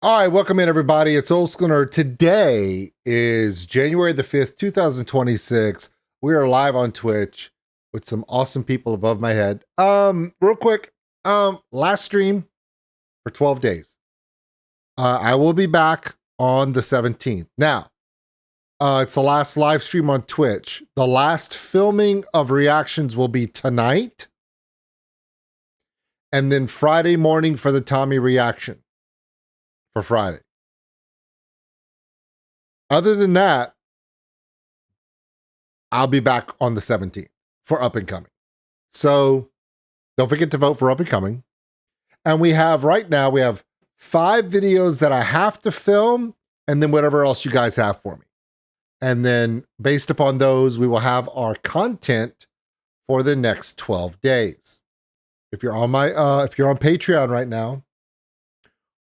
All right, welcome in everybody. It's Old School Nerd. Today is January the 5th, 2026. We are live on Twitch with some awesome people above my head. Real quick, last stream for 12 days. I will be back on the 17th. Now, it's the last live stream on Twitch. The last filming of reactions will be tonight. And then Friday morning for the Tommy reaction. For Friday. Other than that, I'll be back on the 17th for Up and Coming. So don't forget to vote for Up and Coming. And we have 5 videos that I have to film and then whatever else you guys have for me. And then based upon those, we will have our content for the next 12 days. If you're on Patreon right now,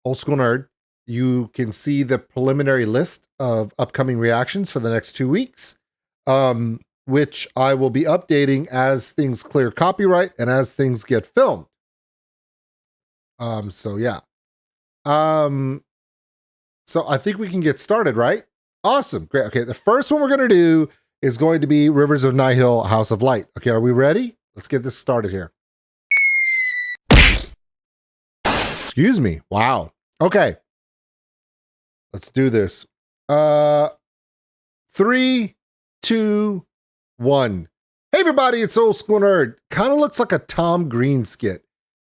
Old School Nerd, you can see the preliminary list of upcoming reactions for the next 2 weeks, which I will be updating as things clear copyright and as things get filmed. So yeah. So I think we can get started, right? Awesome. Great. Okay. The first one we're going to do is going to be Rivers of Nihil, House of Light. Okay. Are we ready? Let's get this started here. Excuse me. Wow. Okay. Let's do this. 3, 2, 1. Hey everybody, it's Old School Nerd. Kind of looks like a Tom Green skit.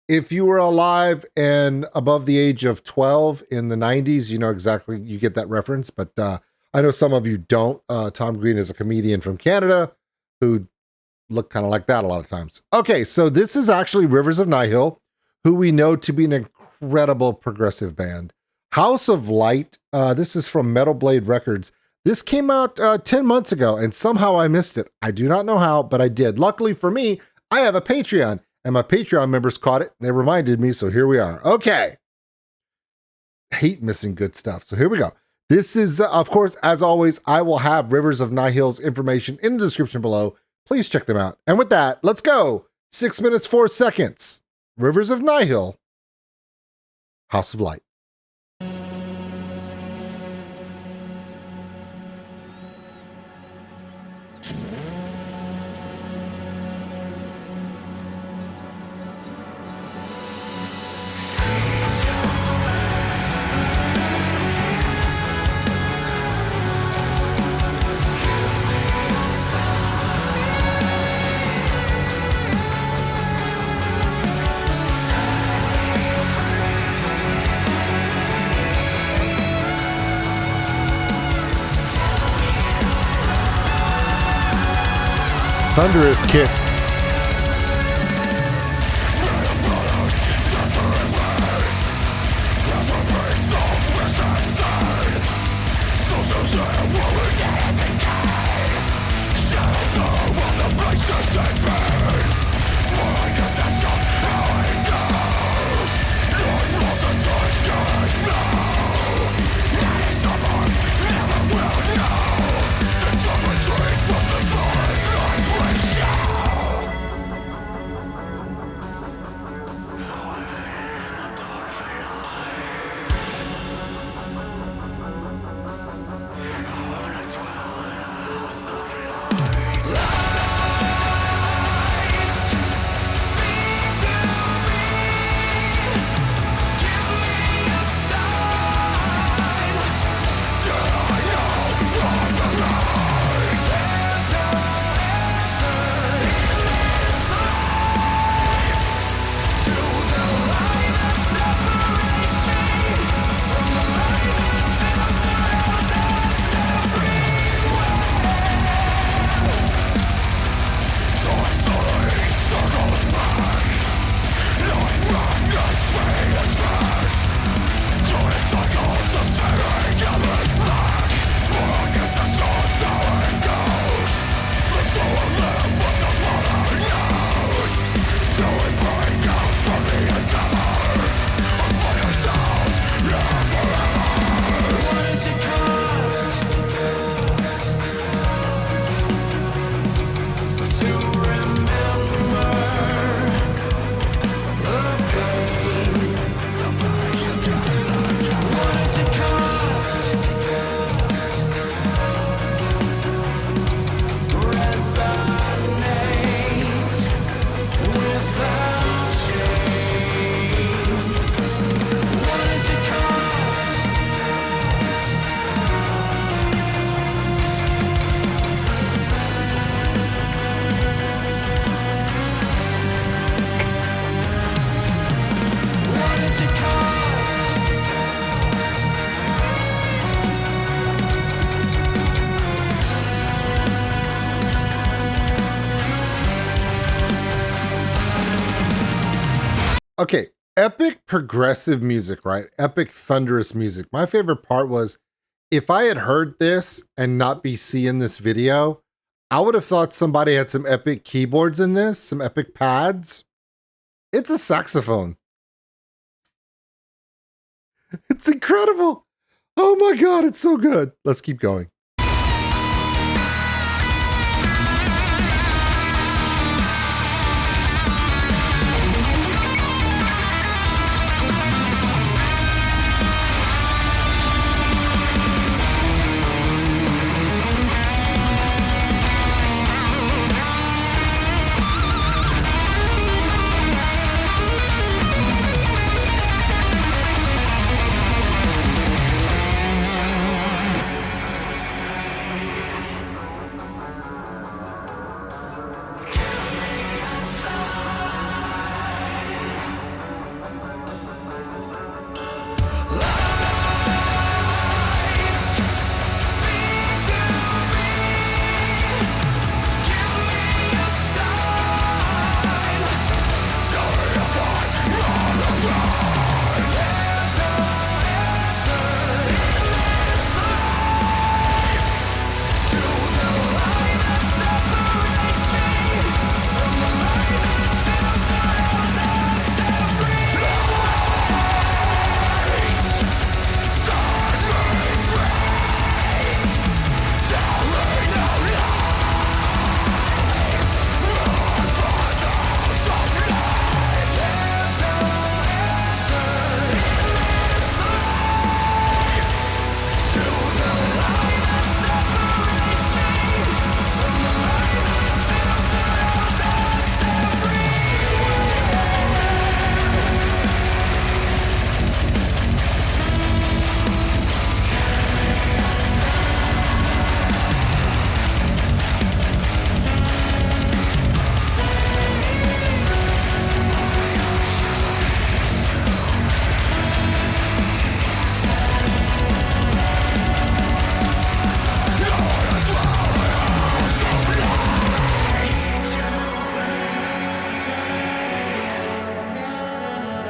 If you were alive and above the age of 12 in the 90s, you know exactly, you get that reference, but I know some of you don't. Tom Green is a comedian from Canada who look kind of like that a lot of times. Okay, so this is actually Rivers of Nihil, who we know to be an incredible progressive band. House of Light, this is from Metal Blade Records. This came out 10 months ago, and somehow I missed it. I do not know how, but I did. Luckily for me, I have a Patreon, and my Patreon members caught it. They reminded me, so here we are. Okay. Hate missing good stuff, so here we go. This is, of course, as always, I will have Rivers of Nihil's information in the description below. Please check them out. And with that, let's go. 6 minutes, 4 seconds. Rivers of Nihil, House of Light. Thunderous kick. Okay, epic progressive music, right? Epic thunderous music. My favorite part was if I had heard this and not be seeing this video, I would have thought somebody had some epic keyboards in this, some epic pads. It's a saxophone. It's incredible. Oh my God, it's so good. Let's keep going.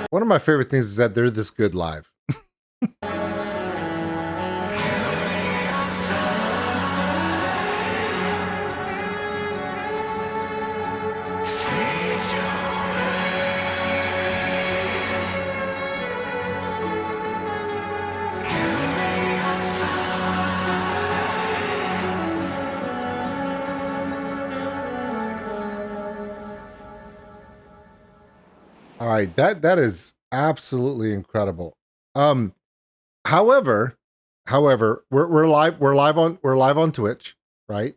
One of my favorite things is that they're this good live. All right, that is absolutely incredible. However, we're live on Twitch, right?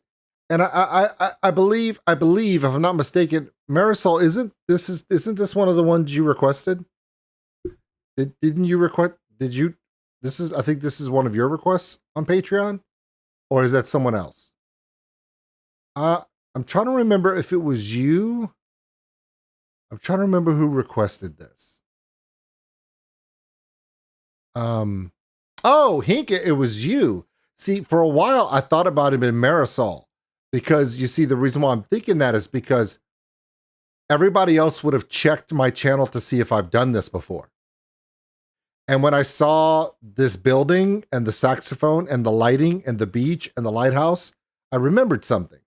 And I believe if I'm not mistaken, Marisol, isn't this one of the ones you requested? Didn't you request? Did you? I think this is one of your requests on Patreon, or is that someone else? I'm trying to remember if it was you. I'm trying to remember who requested this. Oh, Hink, it was you. See, for a while I thought about him in Marisol because you see, the reason why I'm thinking that is because everybody else would have checked my channel to see if I've done this before. And when I saw this building and the saxophone and the lighting and the beach and the lighthouse, I remembered something.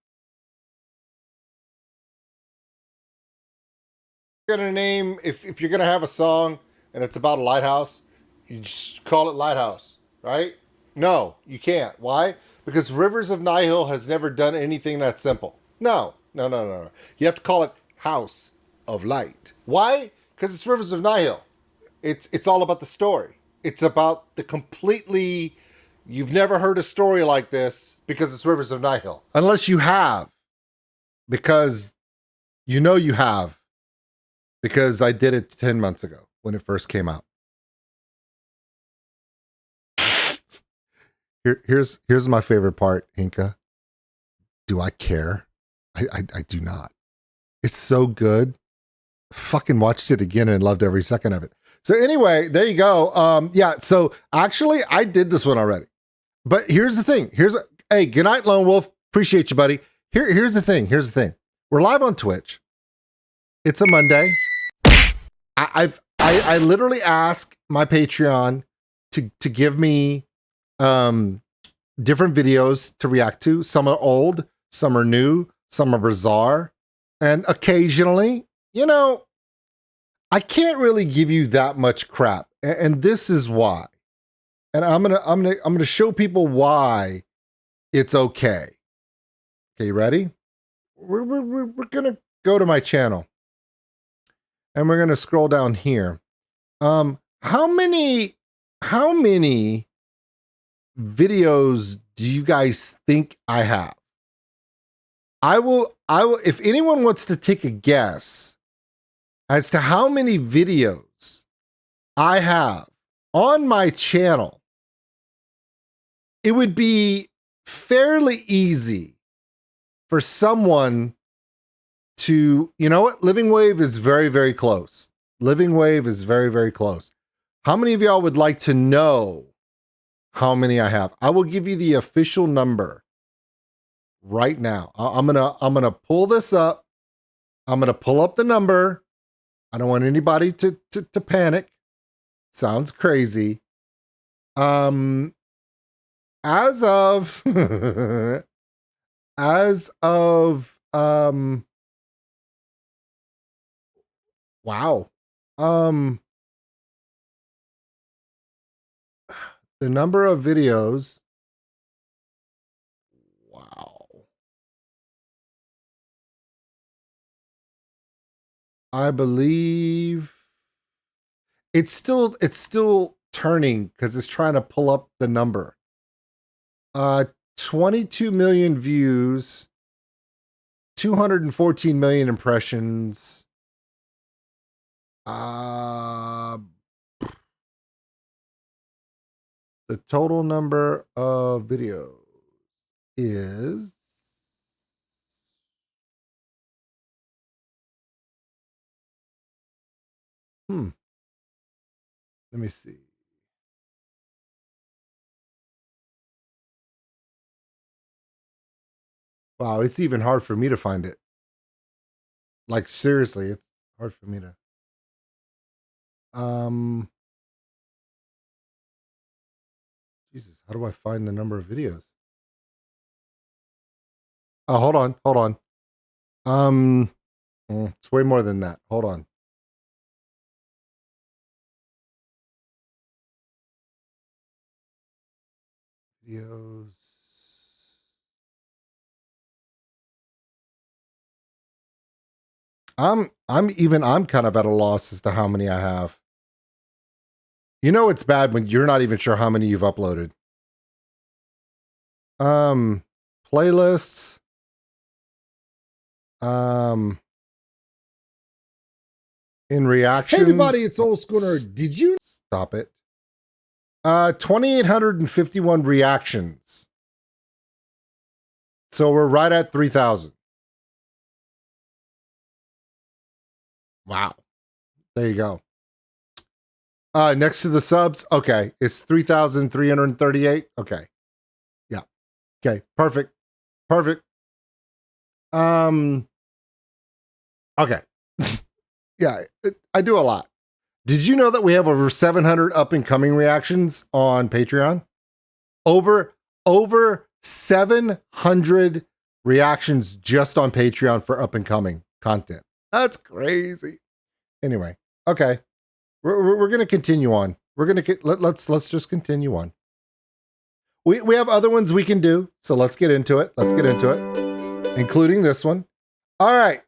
Gonna name, if you're gonna have a song and it's about a lighthouse, you just call it Lighthouse, right? No, you can't. Why? Because Rivers of Nihil has never done anything that simple. No. You have to call it House of Light. Why? Because it's Rivers of Nihil. It's all about the story. It's about the completely, you've never heard a story like this because it's Rivers of Nihil. Unless you have, because you know you have, because I did it 10 months ago when it first came out. Here's my favorite part, Inca. Do I care? I do not. It's so good. Fucking watched it again and loved every second of it. So anyway, there you go. Yeah, so actually I did this one already. But here's the thing. Hey, good night, Lone Wolf. Appreciate you, buddy. Here's the thing. We're live on Twitch. It's a Monday. I've I literally ask my Patreon to give me different videos to react to. Some are old, some are new, some are bizarre, and occasionally, you know, I can't really give you that much crap, and this is why. And I'm gonna show people why it's okay. Okay, you ready? We're gonna go to my channel, and we're gonna scroll down here. How many videos do you guys think I have? I will, if anyone wants to take a guess as to how many videos I have on my channel, it would be fairly easy for someone to, you know what? Living Wave is very, very close. Living Wave is very, very close. How many of y'all would like to know how many I have? I will give you the official number right now. I'm gonna pull this up. I'm gonna pull up the number. I don't want anybody to panic. Sounds crazy. As of wow. The number of videos. Wow. I believe it's still turning because it's trying to pull up the number. 22 million views, 214 million impressions. The total number of videos is let me see. Wow, it's even hard for me to find it. Like seriously, it's hard for me to Jesus, how do I find the number of videos? Oh, hold on. It's way more than that. Hold on. Videos. I'm kind of at a loss as to how many I have. You know it's bad when you're not even sure how many you've uploaded. Playlists. In reactions. Hey everybody, it's Old School Nerd. Did you stop it? 2,851 reactions. So we're right at 3,000. Wow. There you go. Next to the subs, okay, it's 3,338. Okay. Yeah. Okay, perfect. Perfect. Okay. Yeah, I do a lot. Did you know that we have over 700 up and coming reactions on Patreon? Over 700 reactions just on Patreon for up and coming content. That's crazy. Anyway, okay. We're going to continue on. We're going to let's just continue on. We have other ones we can do, so let's get into it. Let's get into it, including this one. All right.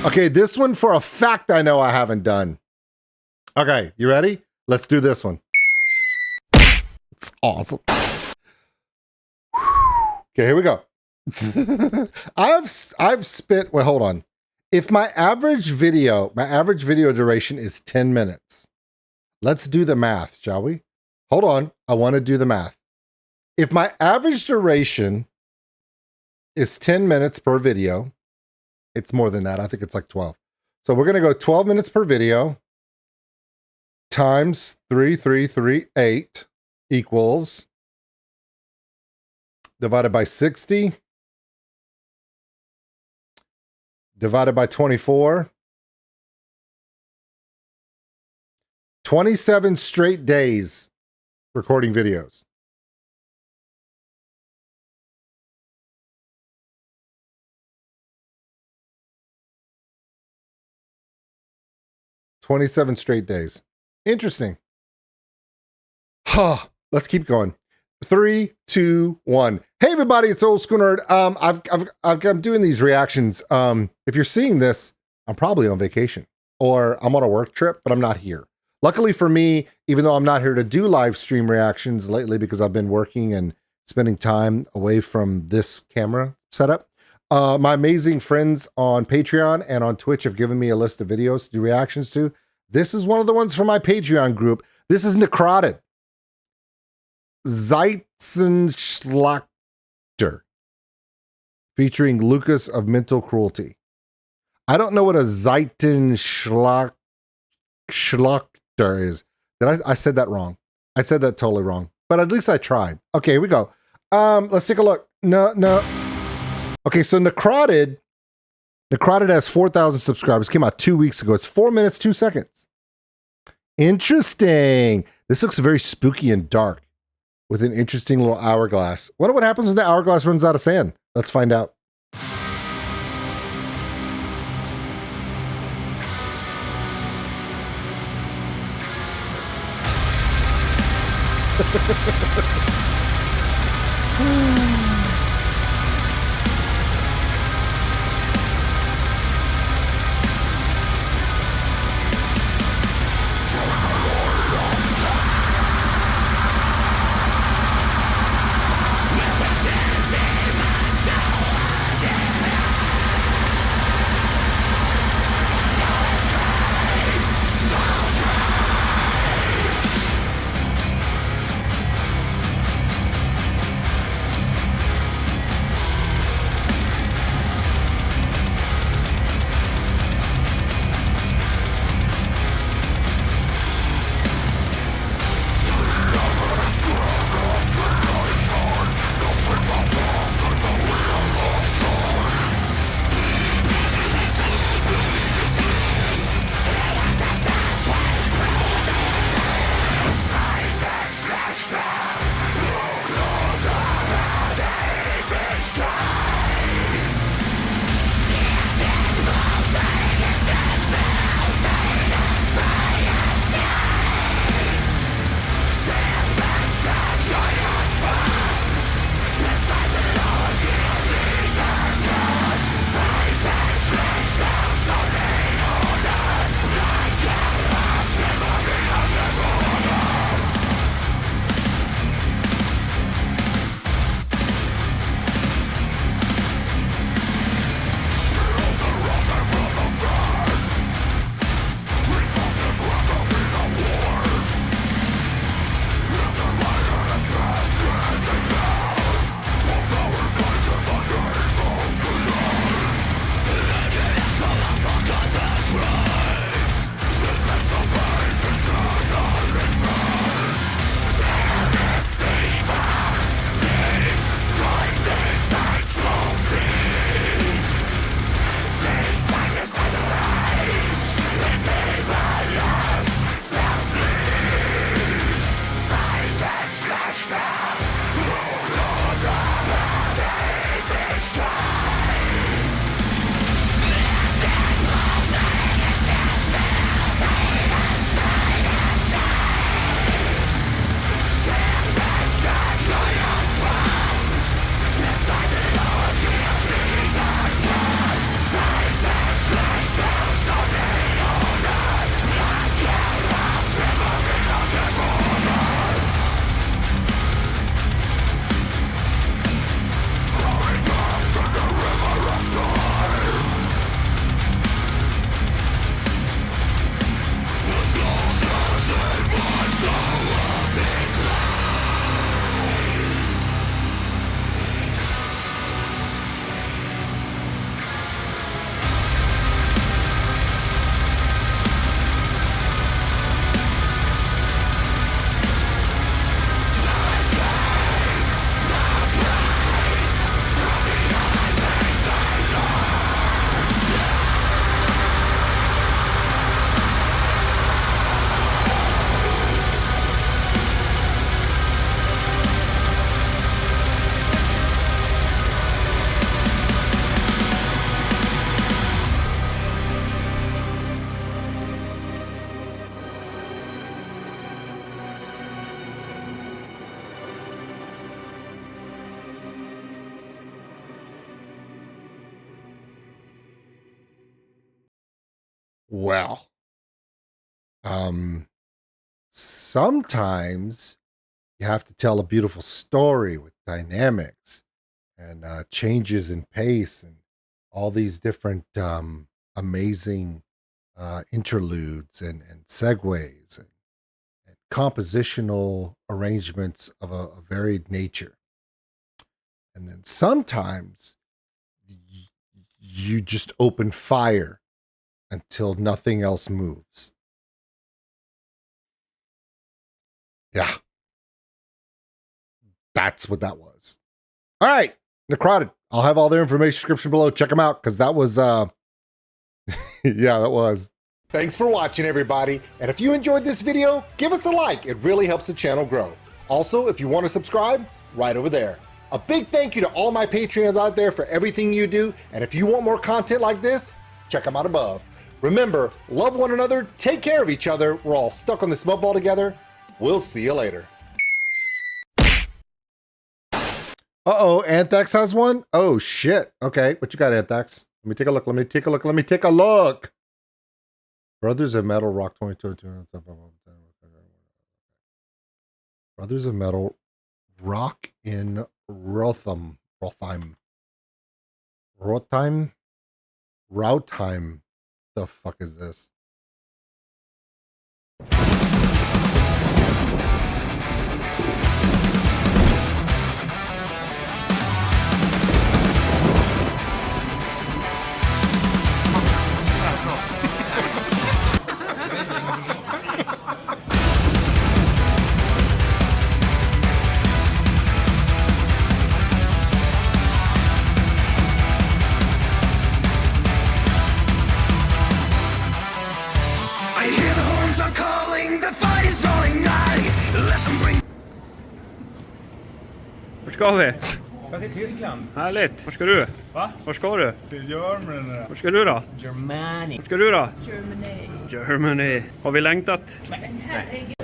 Okay, this one for a fact I know I haven't done. Okay, you ready? Let's do this one. It's awesome. Okay, here we go. I've spent, well, hold on. If my average video duration is 10 minutes. Let's do the math, shall we? Hold on. I want to do the math. If my average duration is 10 minutes per video, it's more than that. I think it's like 12. So we're going to go 12 minutes per video times 3,338 equals divided by 60 divided by 24 27 straight days recording videos. "27 straight days." Interesting. Huh. Let's keep going. 3, 2, 1. Hey everybody, it's Old School Nerd. I'm doing these reactions. If you're seeing this, I'm probably on vacation or I'm on a work trip, but I'm not here. Luckily for me, even though I'm not here to do live stream reactions lately because I've been working and spending time away from this camera setup, my amazing friends on Patreon and on Twitch have given me a list of videos to do reactions to. This is one of the ones from my Patreon group. This is Necrotic. Zeitzenschlachter, featuring Lucas of Mental Cruelty. I don't know what a Zeitzenschlachter is. I said that wrong. I said that totally wrong, but at least I tried. Okay, here we go. Let's take a look. No. Okay, so Necrotic has 4,000 subscribers. Came out 2 weeks ago. It's 4 minutes, 2 seconds. Interesting. This looks very spooky and dark with an interesting little hourglass. Wonder what happens when the hourglass runs out of sand. Let's find out. Well, sometimes you have to tell a beautiful story with dynamics and changes in pace and all these different amazing interludes and segues and compositional arrangements of a varied nature. And then sometimes you just open fire until nothing else moves. Yeah. That's what that was. All right. Necrotic. I'll have all their information description below. Check them out because that was yeah, that was. Thanks for watching, everybody. And if you enjoyed this video, give us a like. It really helps the channel grow. Also, if you want to subscribe, right over there. A big thank you to all my Patreons out there for everything you do. And if you want more content like this, check them out above. Remember, love one another, take care of each other. We're all stuck on this mud ball together. We'll see you later. Uh-oh, Anthax has one? Oh, shit. Okay, what you got, Anthax? Let me take a look. Let me take a look. Let me take a look. Brothers of Metal, Rock 22. Brothers of Metal, Rock in Rotheim. Rautheim. The fuck is this? Var ska vi? Ska till Tyskland. Härligt. Var ska du? Va? Var ska du? Till Germany. Var ska du då? Germany. Var ska du då? Germany. Germany. Har vi längtat? Men herregud.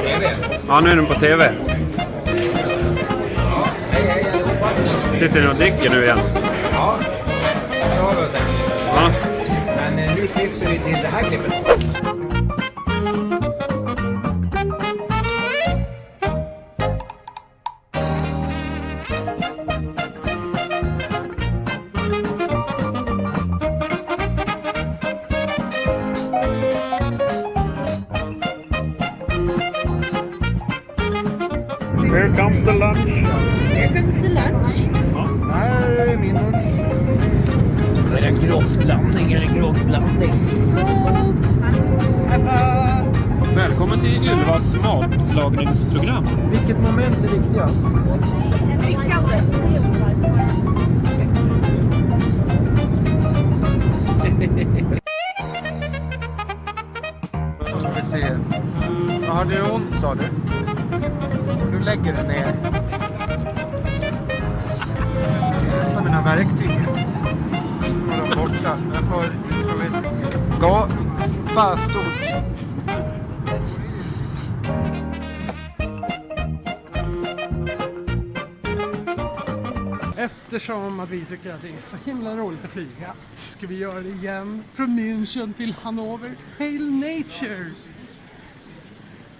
TV. Ja, nu är den på TV. Hej allihopa. Sitter ni och dricker nu igen? Ja, så har vi oss sen. Ja. Men nu klipper vi till det här klippet. Here comes the lunch. Here comes the lunch. Här är min lunch. Är det en grossblandning eller groggblandning? Välkommen till Ylvas matlagningsprogram. Vilket moment är viktigast? Drickandet. Då ska vi se. Vad har du ont, sa du? Du lägger den ner. Hämta mina verktyg. Var de borta? Jag får gapa stort. Eftersom att vi tycker att det är så himla roligt att flyga ska vi göra det igen. Från München till Hannover. Hail Nature!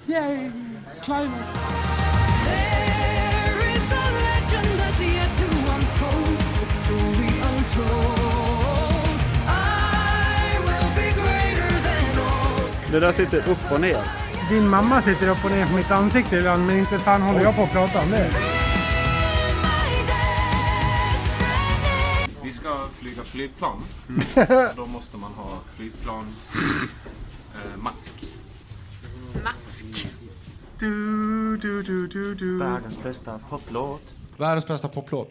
Yay! Climate! There is a legend that's yet to unfold, a story untold. I will be greater than all. Det där sitter upp och ner. Din mamma sitter upp och ner på mitt ansikte ibland, men inte fan håller jag på att prata om det. Vi ska flyga flygplan. Då måste man ha flygplans mask. Mask. Världens bästa poplåt. Världens bästa poplåt.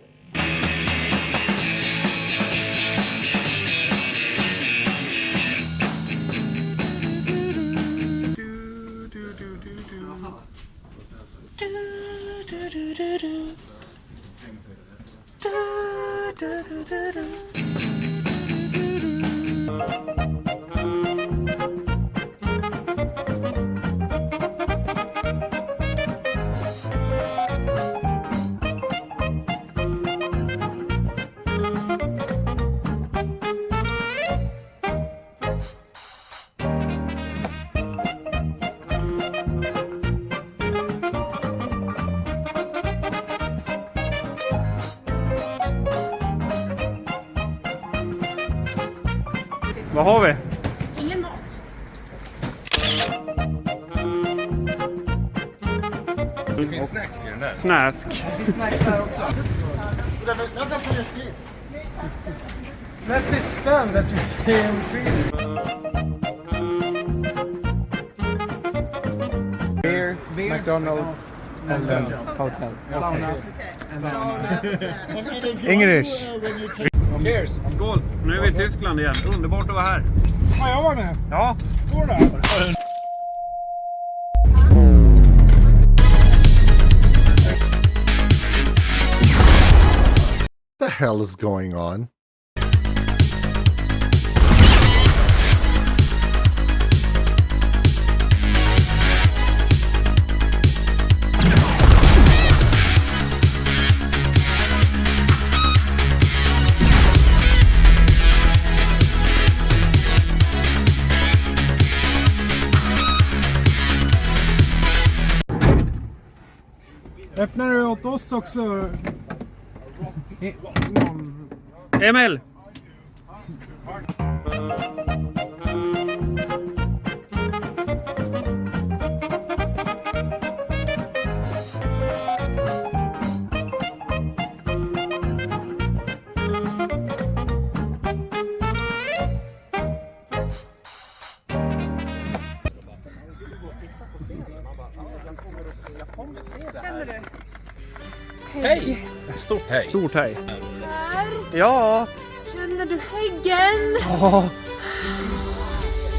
Vad har vi? Ingen mat. Det finns snacks i den där. Snask. Let it stand, as we say in Sweden. Beer, McDonald's, and hotel. Sauna. English. Cheers! Skål! Nu är vi i Tyskland igen. Underbart att vara här. Ja, jag var med. Ja. Skål då. The hell is going on? Öppnar du åt oss också? Emil! Känner du? Hej! Stort hej. Stort hej. Här. Ja. Känner du häggen? Ja.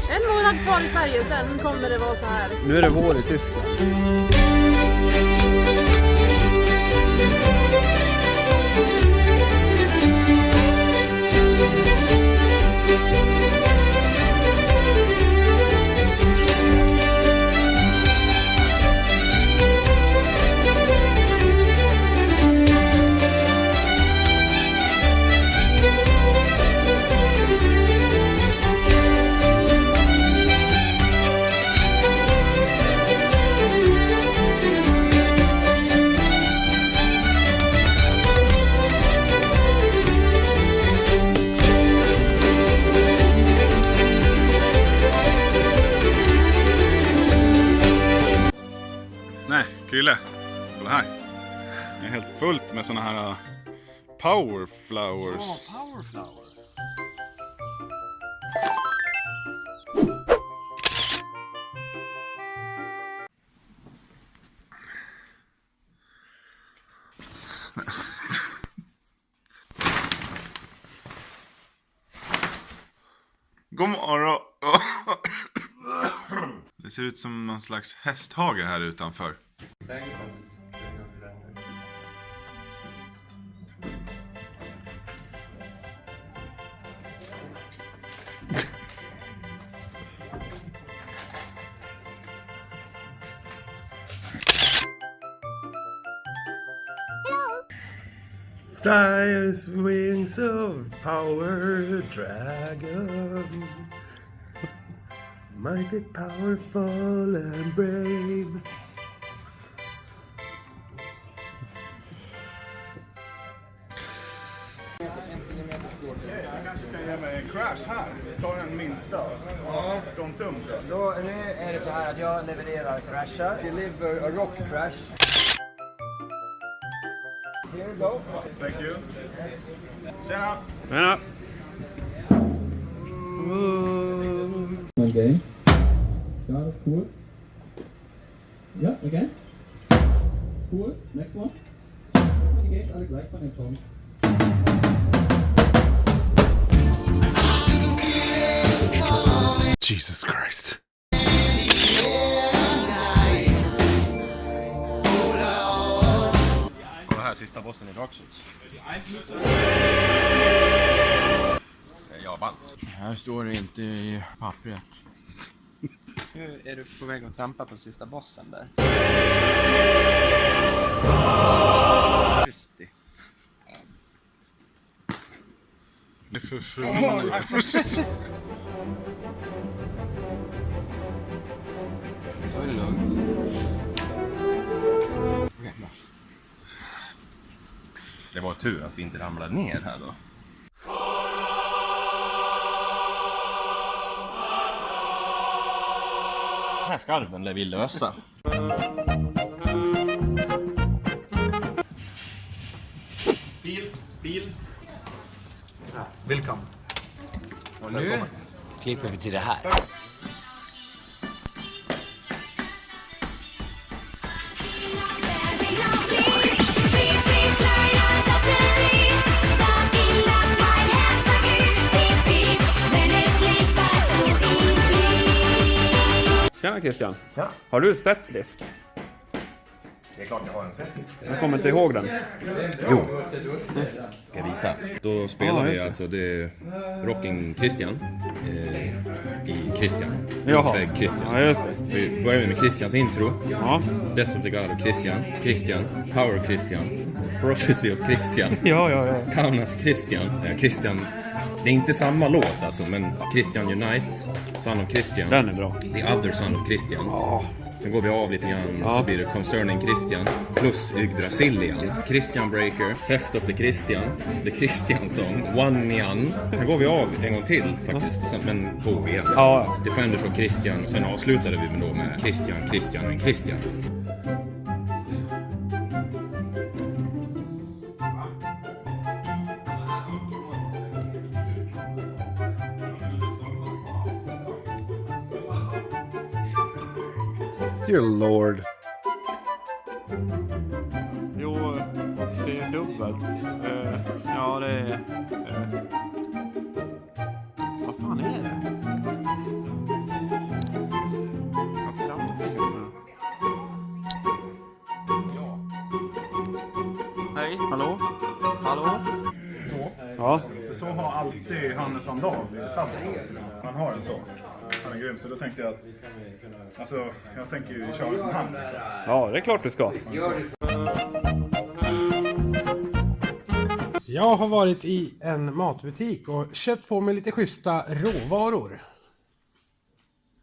En månad kvar i Sverige, sen kommer det vara så här. Nu är det vår i Tyskland. Nej, Krille. Kolla här. Det är helt fullt med såna här power flowers. Power flower. God morgon. Det ser ut som någon slags hästhage här utanför. Fly as wings of power, dragon. Mighty, powerful and brave. Jag kanske kan ge mig en crash här. Ta den minsta. Ja. De tum. Då, nu är det så här att jag levererar crashar. Deliver a rock crash. Here you go. Thank you. Tjena! Tjena! Okay. Ja, das ist cool. Ja, okay. Cool. Next one. Die Games alle gleich von den Toms. Jesus Christ. Kolla här, sista bossen i Dark Souls. Japan. Här står det inte i pappret. Nu är du på väg att trampa på sista bossen där. Kristi. Det är för förvånande. Ta det lugnt. Okej, bra. Det var tur att vi inte ramlade ner här då. här skarven lär vi lösa. Bil. Ja, välkommen. Och nu klipper vi till det här. Tjena Christian. Ja. Har du sett disk? Det är klart jag har en sättning. Jag kommer inte ihåg den. Jo. Ska jag visa. Då spelar vi alltså det Rocking Christian i Christian. Jaha. Christian. Ja, just det. Så vi börjar med Christians intro. Ja. Death of the God of Christian. Christian. Power Christian. Prophecy of Christian. Ja. Kaunas Christian. Christian. Det är inte samma låt alltså, men Christian Unite, Son of Christian. Den är bra. The Other Son of Christian. Ja. Sen går vi av lite grann och så blir det Concerning Christian plus Yggdrasilian, Christian Breaker, Theft of the Christian Song, One Nyan. Sen går vi av en gång till faktiskt, men på V. Ja. Defenders of Christian. Sen avslutade vi då med Christian och Christian. Dear Lord. Jo, ser dubbelt. Ja, det är... vad fan är det? Hej, hallå? Ja. Så har alltid Hannes Vandal i Sabbath. Han har en så. Han är grym, så då tänkte jag att... Alltså, jag tänker ju köra som han. Liksom. Ja, det är klart du ska. Jag har varit i en matbutik och köpt på mig lite schyssta råvaror.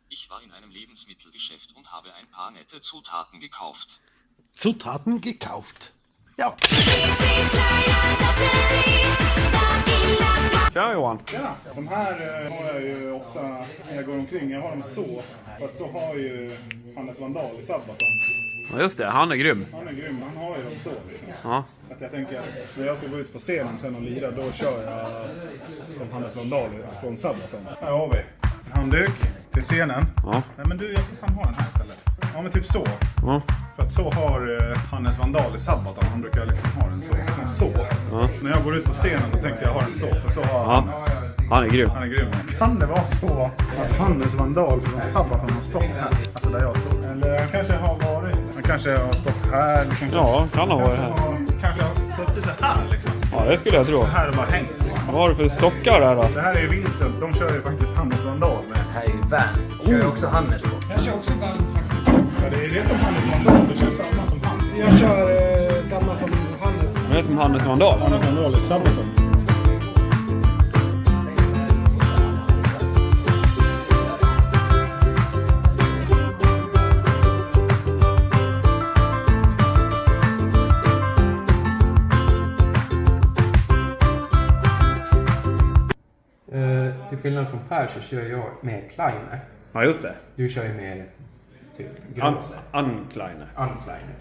Ich war in einem Lebensmittelgeschäft und habe ein paar nette Zutaten gekauft. Zutaten gekauft. Ja. Tja Johan. Ja, de här har jag ju ofta när jag går omkring. Jag har dem så. För att så har ju Hannes Vandal i Sabbath. Ja, just det, han är grym. Han är grym, han har ju dem så liksom. Ja. Så att jag tänker att när jag ska gå ut på scenen sen och lira, då kör jag som Hannes Vandal från Sabbath. Här har vi en handduk till scenen. Ja. Nej men du, jag ska fan ha den här istället. Ja men typ så. Ja. För att så har Hannes Vandal i Sabbath. Han brukar liksom ha den så. Ja. När jag går ut på scenen då tänkte jag ha den så. För så har Hannes. Han är grym. Han är grym. Kan det vara så att Hannes Vandal från Sabbath har stått här? Alltså där jag står. Eller han kanske har varit. Han kanske har stått här. Kanske, Ja, kan ha varit här. Kanske har suttit så här liksom. Ja, det skulle jag tro. Så här har bara hängt. Vad har du för stockar där då? Det här är ju Vincent. De kör ju faktiskt Hannes Vandal med. Det här är ju Vans. Kör jag också Hannes på? Jag kör också Vans faktiskt. Ja, det är det som Hannes Vandal. Du kör samma som han. Jag kör samma som Hannes. Det är som Hannes Vandal. Hannes Vandal i Sabbath. Till skillnad från Per så kör jag med Kleiner. Ja, just det. Du kör ju med typ Grosse. Uncliner. Uncliner.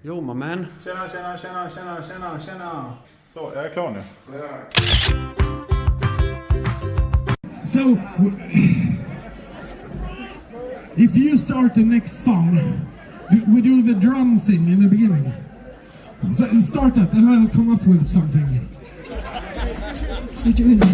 Jo, man. Tjena. Så, jag är klar nu. So, if you start the next song, we do the drum thing in the beginning. So start that and I'll come up with something. You're doing it.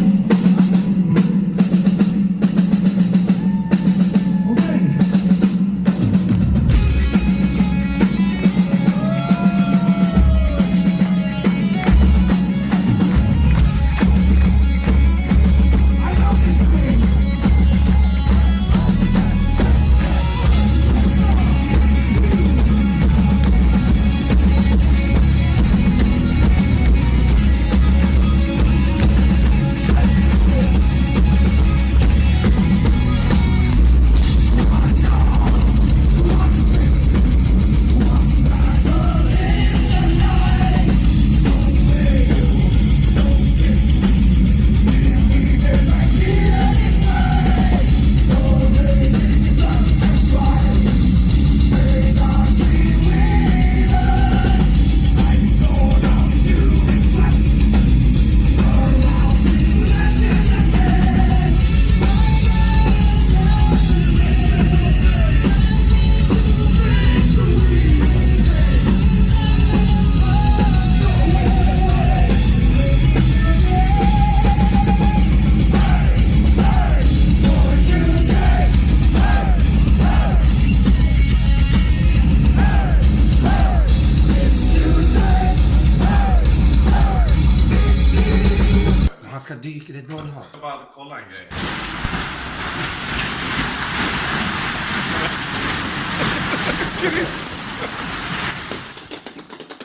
bra du har. Jag bara kolla en grej.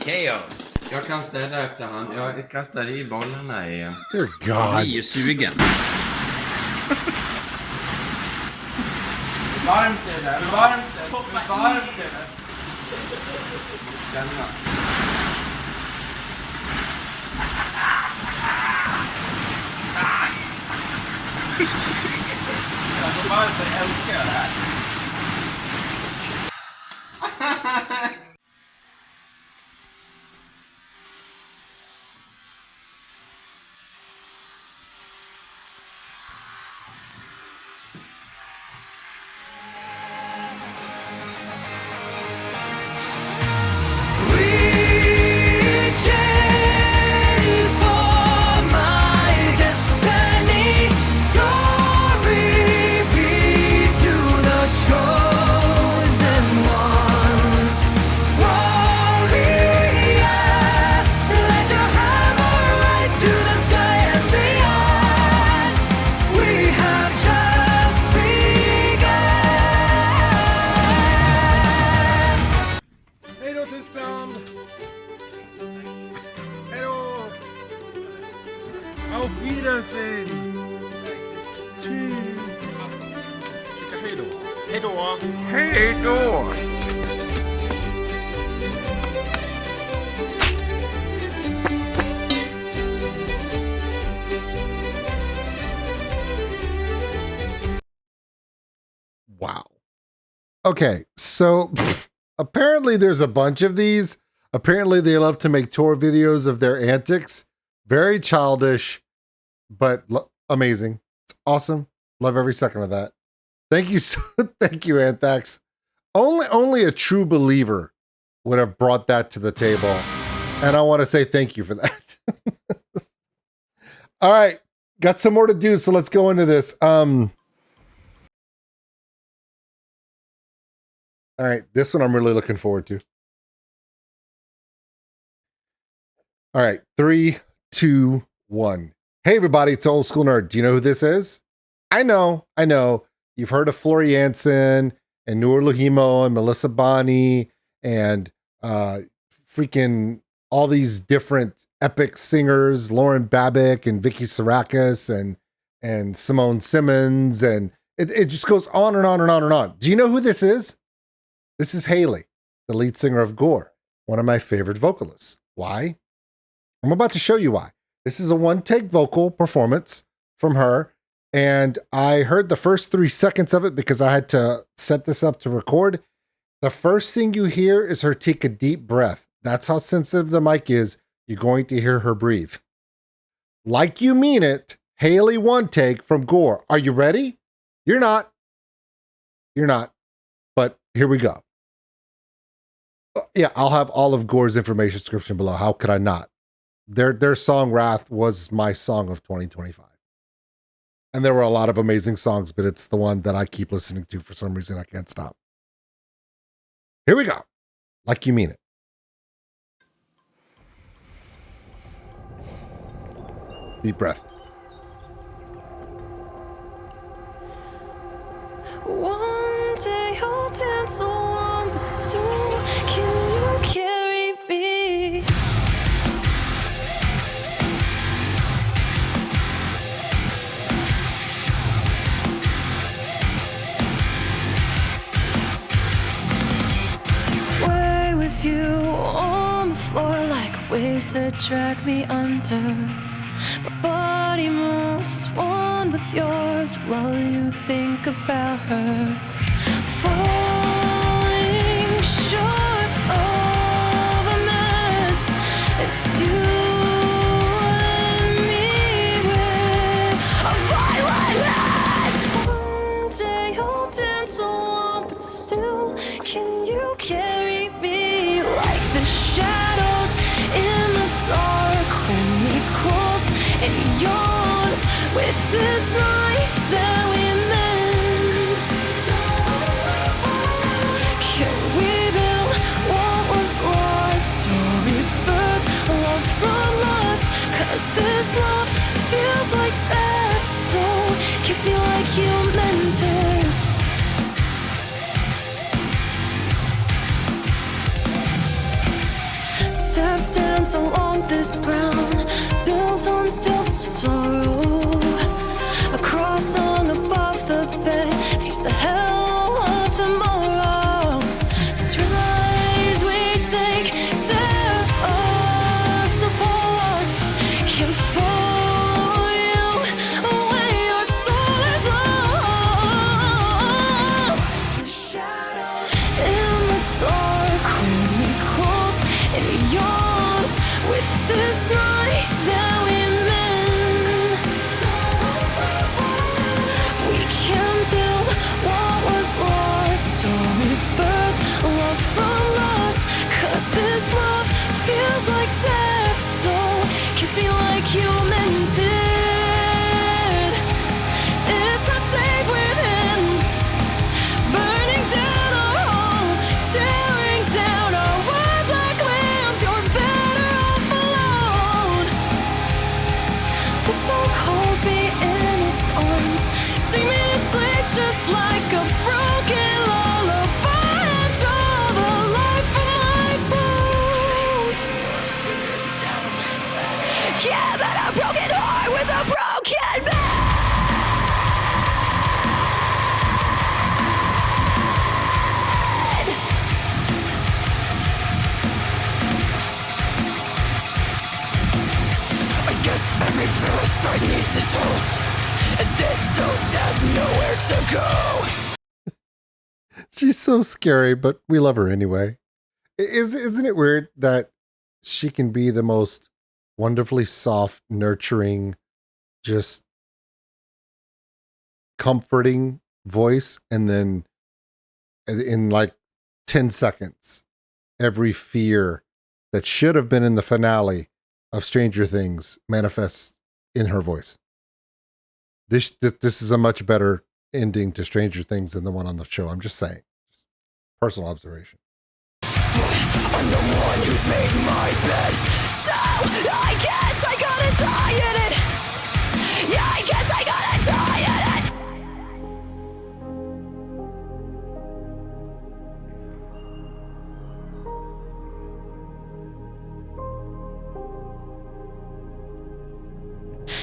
Chaos. Jag kan städa efter han. Jag kastar i bollarna i... Dear God. Jag blir ju sugen. Varmt är det, varmt är det, varmt är det. Måste känna. Alltså varför älskar jag det här? Hej då Tyskland! Hej då! Auf Wiedersehen! Tschüss! Hej då. Hej då. Hej då! Wow. Okay, so apparently there's a bunch of these. Apparently they love to make tour videos of their antics. Very childish, but amazing. It's awesome. Love every second of that. Thank you, thank you, Anthax. Only a true believer would have brought that to the table, and I want to say thank you for that. All right, got some more to do, so let's go into this. All right, this one I'm really looking forward to. All right, 3, 2, 1. Hey, everybody, it's Old School Nerd. Do you know who this is? I know. You've heard of Floor Jansen and Noor Lohimo and Melissa Bonney and freaking all these different epic singers, Lauren Babick and Vicky Sarakis and Simone Simmons. And it just goes on and on and on and on. Do you know who this is? This is Haley, the lead singer of Gore, one of my favorite vocalists. Why? I'm about to show you why. This is a one-take vocal performance from her, and I heard the first 3 seconds of it because I had to set this up to record. The first thing you hear is her take a deep breath. That's how sensitive the mic is. You're going to hear her breathe. Like you mean it, Haley one take from Gore. Are you ready? You're not. You're not. But here we go. Yeah, I'll have all of Gore's information description below. How could I not? Their song Wrath was my song of 2025. And there were a lot of amazing songs, but it's the one that I keep listening to for some reason. I can't stop. Here we go. Like you mean it. Deep breath. One day I'll dance alone, but still, can you carry me? Sway with you on the floor like waves that drag me under. My body moves as one with yours while you think about her. Falling short of a man, it's you and me with a violent hand. One day I'll dance alone, but still, can you carry me like the shadows in the dark? Hold me close and yours with this night that we mend. Can we build what was lost or rebirth love from lust? 'Cause this love feels like death. kiss me like you meant it. Steps dance along this ground, built on stilts of sorrow. A cross hung above the bed sees the hell of tomorrow. Strides we take tear us apart. Can follow you away, your soul is lost. The shadows in the dark hold me close in your arms with this night that we mend. We can build what was lost or rebirth love from us, 'cause this love feels like death. So kiss me like you meant it. It's not safe within, burning down our home, tearing down our words like lambs. You're better off alone. The dog holds me in its arms, sing me to sleep just like a broken lullaby, and draw the life from my bones. Yeah, but a broken heart with a broken man. I guess every parasite needs its host, and this host has nowhere to go. She's so scary, but we love her anyway. Isn't it weird that she can be the most wonderfully soft, nurturing, just comforting voice, and then in like 10 seconds, every fear that should have been in the finale of Stranger Things manifests in her voice. This is a much better ending to Stranger Things than the one on the show. I'm just saying. Just personal observation. I'm the one who's made my bed, so I guess I gotta die in it. Yeah, I guess I gotta die in it.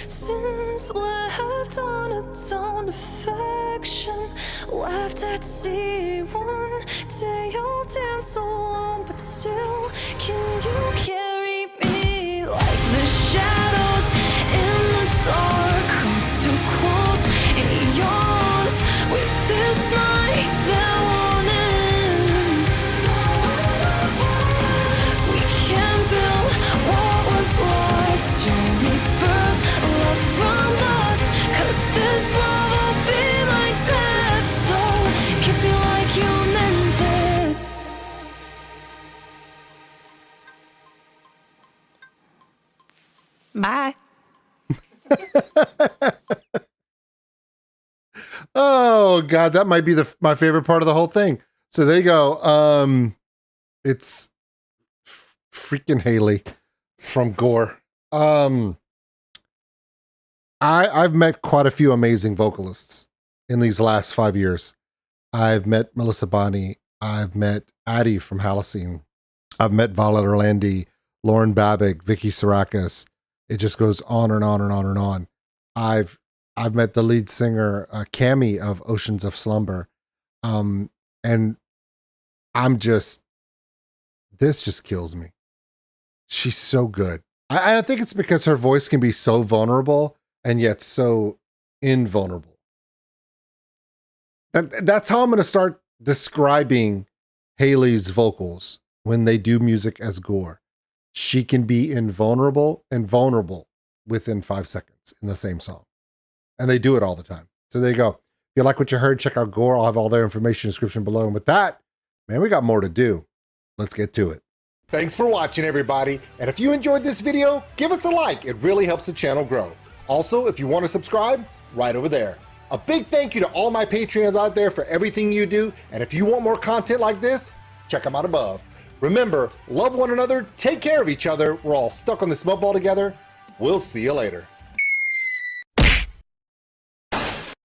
Since left on its own affection, left at sea one day I'll dance alone, but still, can you carry me like the shadows in the dark come too close in your arms with this night that won't end? We can build what was lost to rebirth love from us, 'cause this love will be my death. So kiss me like you meant it. Bye. Oh God, that might be my favorite part of the whole thing. So there you go. It's freaking Haley from Gore. I've met quite a few amazing vocalists in these last 5 years. I've met Melissa Bonney. I've met Addie from Halcyon. I've met Violet Orlandi, Lauren Babick, Vicky Sarakas. It just goes on and on and on and on. I've met the lead singer, Cammie of Oceans of Slumber. And this just kills me. She's so good. I think it's because her voice can be so vulnerable and yet so invulnerable. That's how I'm going to start describing Haley's vocals when they do music as Gore. She can be invulnerable and vulnerable within 5 seconds in the same song. And they do it all the time. So there you go. If you like what you heard, check out Gore. I'll have all their information in the description below. And with that, man, we got more to do. Let's get to it. Thanks for watching, everybody. And if you enjoyed this video, give us a like. It really helps the channel grow. Also, if you want to subscribe, right over there. A big thank you to all my Patreons out there for everything you do. And if you want more content like this, check them out above. Remember, love one another, take care of each other. We're all stuck on this mud ball together. We'll see you later.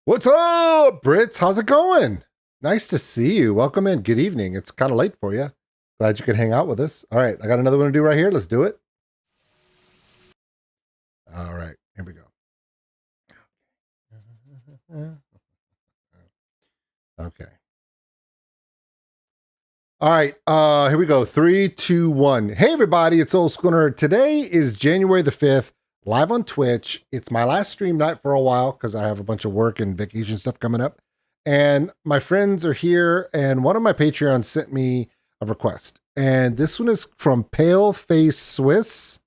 What's up, Brits? How's it going? Nice to see you. Welcome in. Good evening. It's kind of late for you. Glad you could hang out with us. All right, I got another one to do right here. Let's do it. All right, here we go. Okay. All right, here we go. 3, 2, 1. Hey, everybody, it's Old School Nerd. Today is January the 5th, live on Twitch. It's my last stream night for a while because I have a bunch of work and vacation stuff coming up. And my friends are here, and one of my Patreons sent me a request. And this one is from Pale Face Swiss,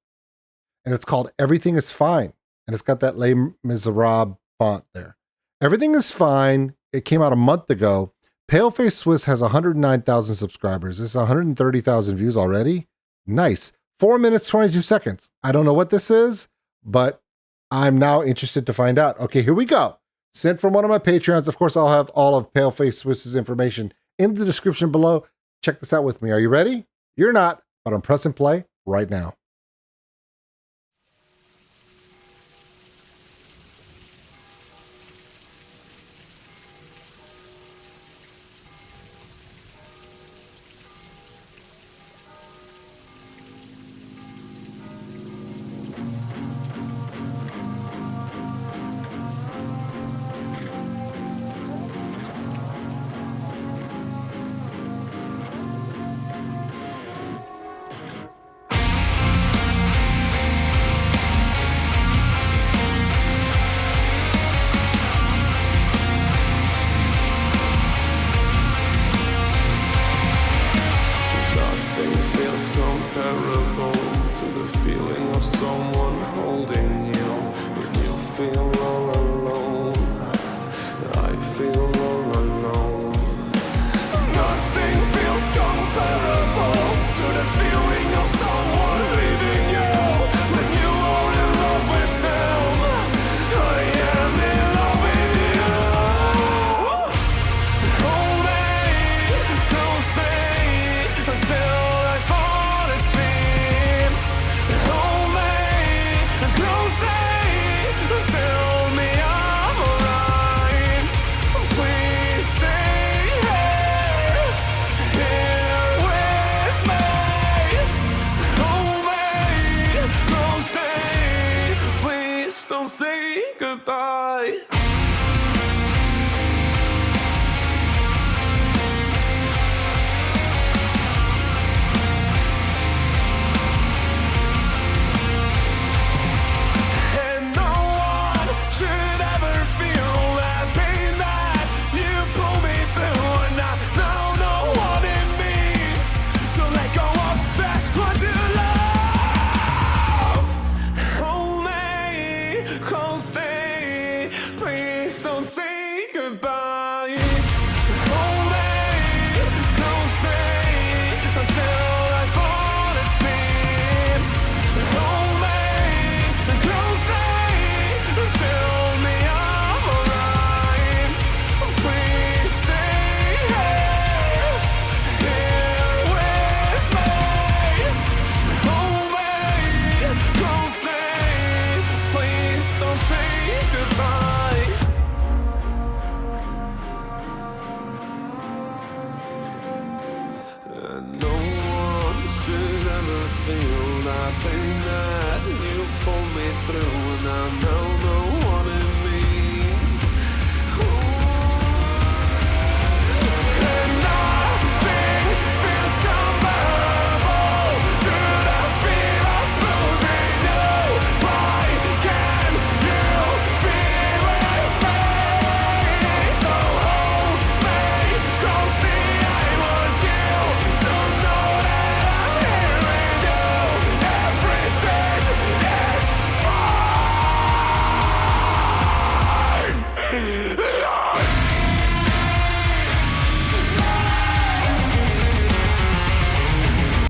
and it's called Everything is Fine. And it's got that Les Miserables font there. Everything is Fine. It came out a month ago. Paleface Swiss has 109,000 subscribers. This is 130,000 views already. Nice. 4 minutes, 22 seconds. I don't know what this is, but I'm now interested to find out. Okay, here we go. Sent from one of my Patreons. Of course, I'll have all of Paleface Swiss's information in the description below. Check this out with me. Are you ready? You're not, but I'm pressing play right now.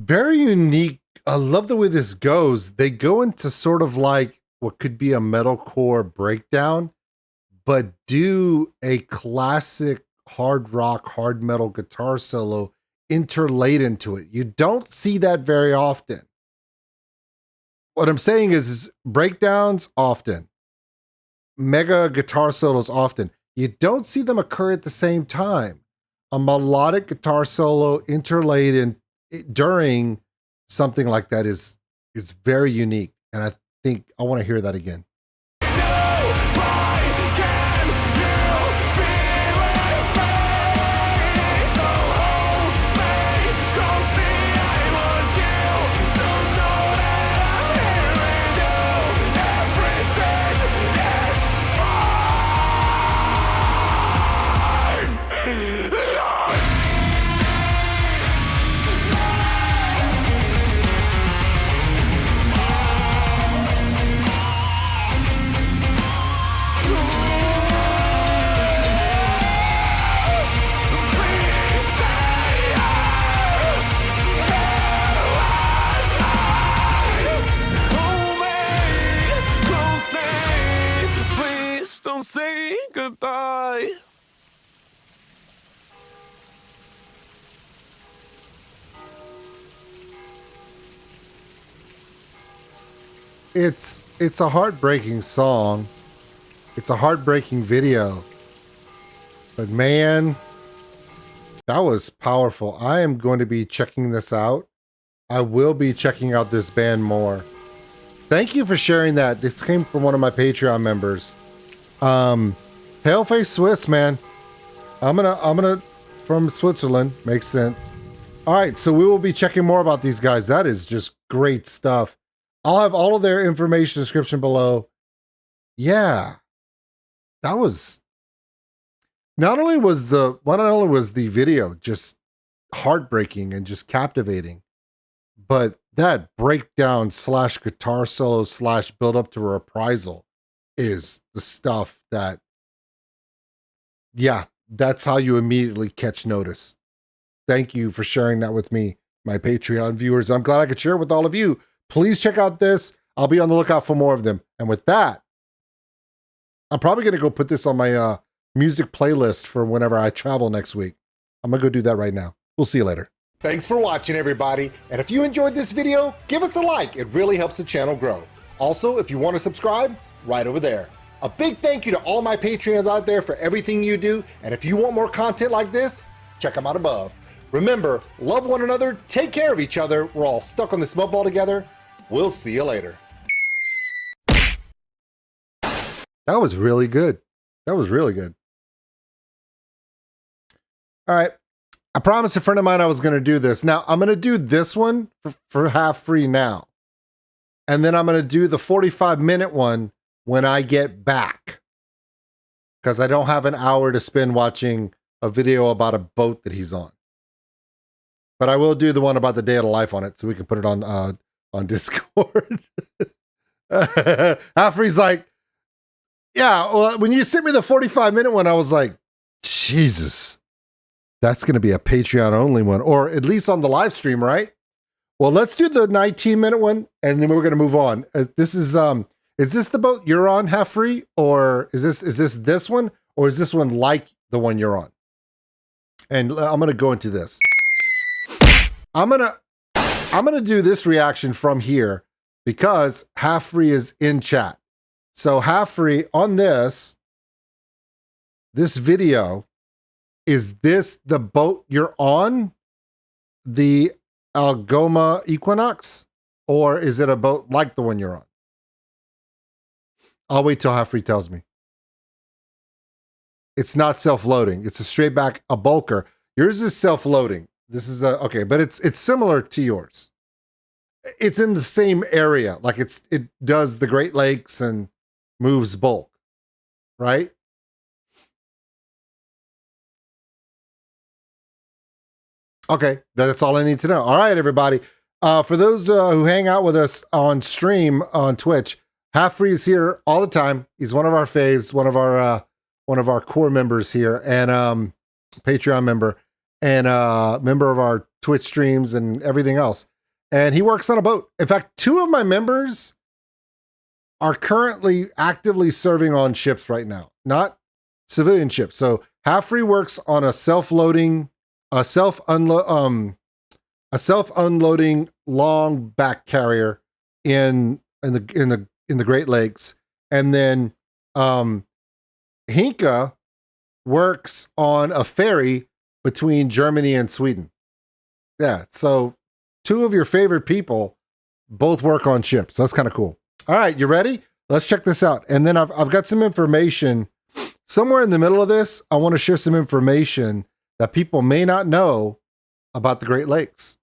Very unique. I love the way this goes. They go into sort of like what could be a metalcore breakdown, but do a classic hard rock, hard metal guitar solo interlaid into it. You don't see that very often. What I'm saying is breakdowns often, mega guitar solos often. you don't see them occur at the same time. A melodic guitar solo interlaid in during something like that is very unique, and I think I want to hear that again. Say goodbye. It's a heartbreaking song. It's a heartbreaking video. But man, that was powerful. I am going to be checking this out. I will be checking out this band more. Thank you for sharing that. This came from one of my Patreon members. Paleface Swiss, man. I'm gonna from Switzerland. Makes sense. All right, so we will be checking more about these guys. That is just great stuff. I'll have all of their information description below. Yeah, that was not only was the video just heartbreaking and just captivating, but that breakdown / guitar solo / build up to a reprisal is the stuff that, yeah, that's how you immediately catch notice. Thank you for sharing that with me, my Patreon viewers. I'm glad I could share it with all of you. Please check out this. I'll be on the lookout for more of them. And with that, I'm probably going to go put this on my music playlist for whenever I travel next week. I'm going to go do that right now. We'll see you later. Thanks for watching, everybody. And if you enjoyed this video, give us a like. It really helps the channel grow. Also, if you want to subscribe, right over there. A big thank you to all my Patreons out there for everything you do. And if you want more content like this, check them out above. Remember, love one another, take care of each other. We're all stuck on this smoke ball together. We'll see you later. That was really good. That was really good. All right. I promised a friend of mine I was going to do this. Now, I'm going to do this one for half free now. And then I'm going to do the 45-minute one when I get back. Because I don't have an hour to spend watching a video about a boat that he's on. But I will do the one about the day of the life on it so we can put it on Discord. Halfree's like, yeah, well, when you sent me the 45-minute one, I was like, Jesus, that's going to be a Patreon only one, or at least on the live stream, right? Well, let's do the 19-minute one, and then we're going to move on. This is this the boat you're on, Halfree, or is this one, or is this one like the one you're on? And I'm going to go into this. I'm gonna do this reaction from here because Halfree is in chat. So Halfree, on this video, is this the boat you're on, the Algoma Equinox, or is it a boat like the one you're on? I'll wait till Halfree tells me. It's not self-loading. It's a straight back, a bulker. Yours is self-loading. This is okay, but it's similar to yours. It's in the same area, like it does the Great Lakes and moves bulk, right? Okay, that's all I need to know. All right, everybody. For those who hang out with us on stream on Twitch, Halfree is here all the time. He's one of our faves, one of our core members here, and Patreon member. And member of our Twitch streams and everything else. And he works on a boat. In fact, 2 of my members are currently actively serving on ships right now, not civilian ships. So Halfree works on a self-unloading long back carrier in the Great Lakes. And then Hinka works on a ferry between Germany and Sweden. Yeah, so two of your favorite people both work on ships. That's kind of cool. All right, you ready? Let's check this out. And then I've got some information. Somewhere in the middle of this, I want to share some information that people may not know about the Great Lakes.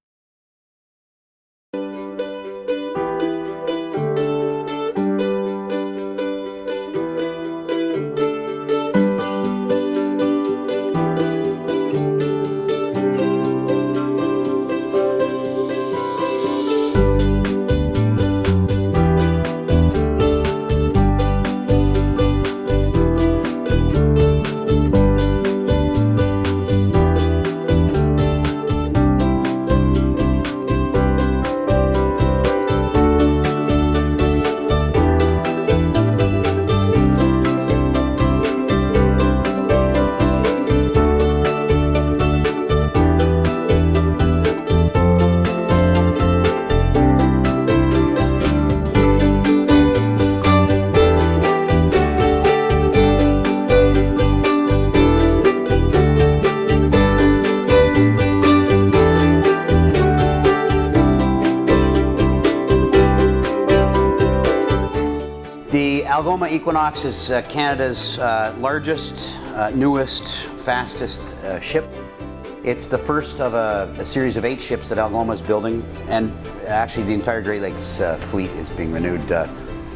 Algoma Equinox is Canada's largest, newest, fastest ship. It's the first of a series of 8 ships that Algoma is building, and actually the entire Great Lakes fleet is being renewed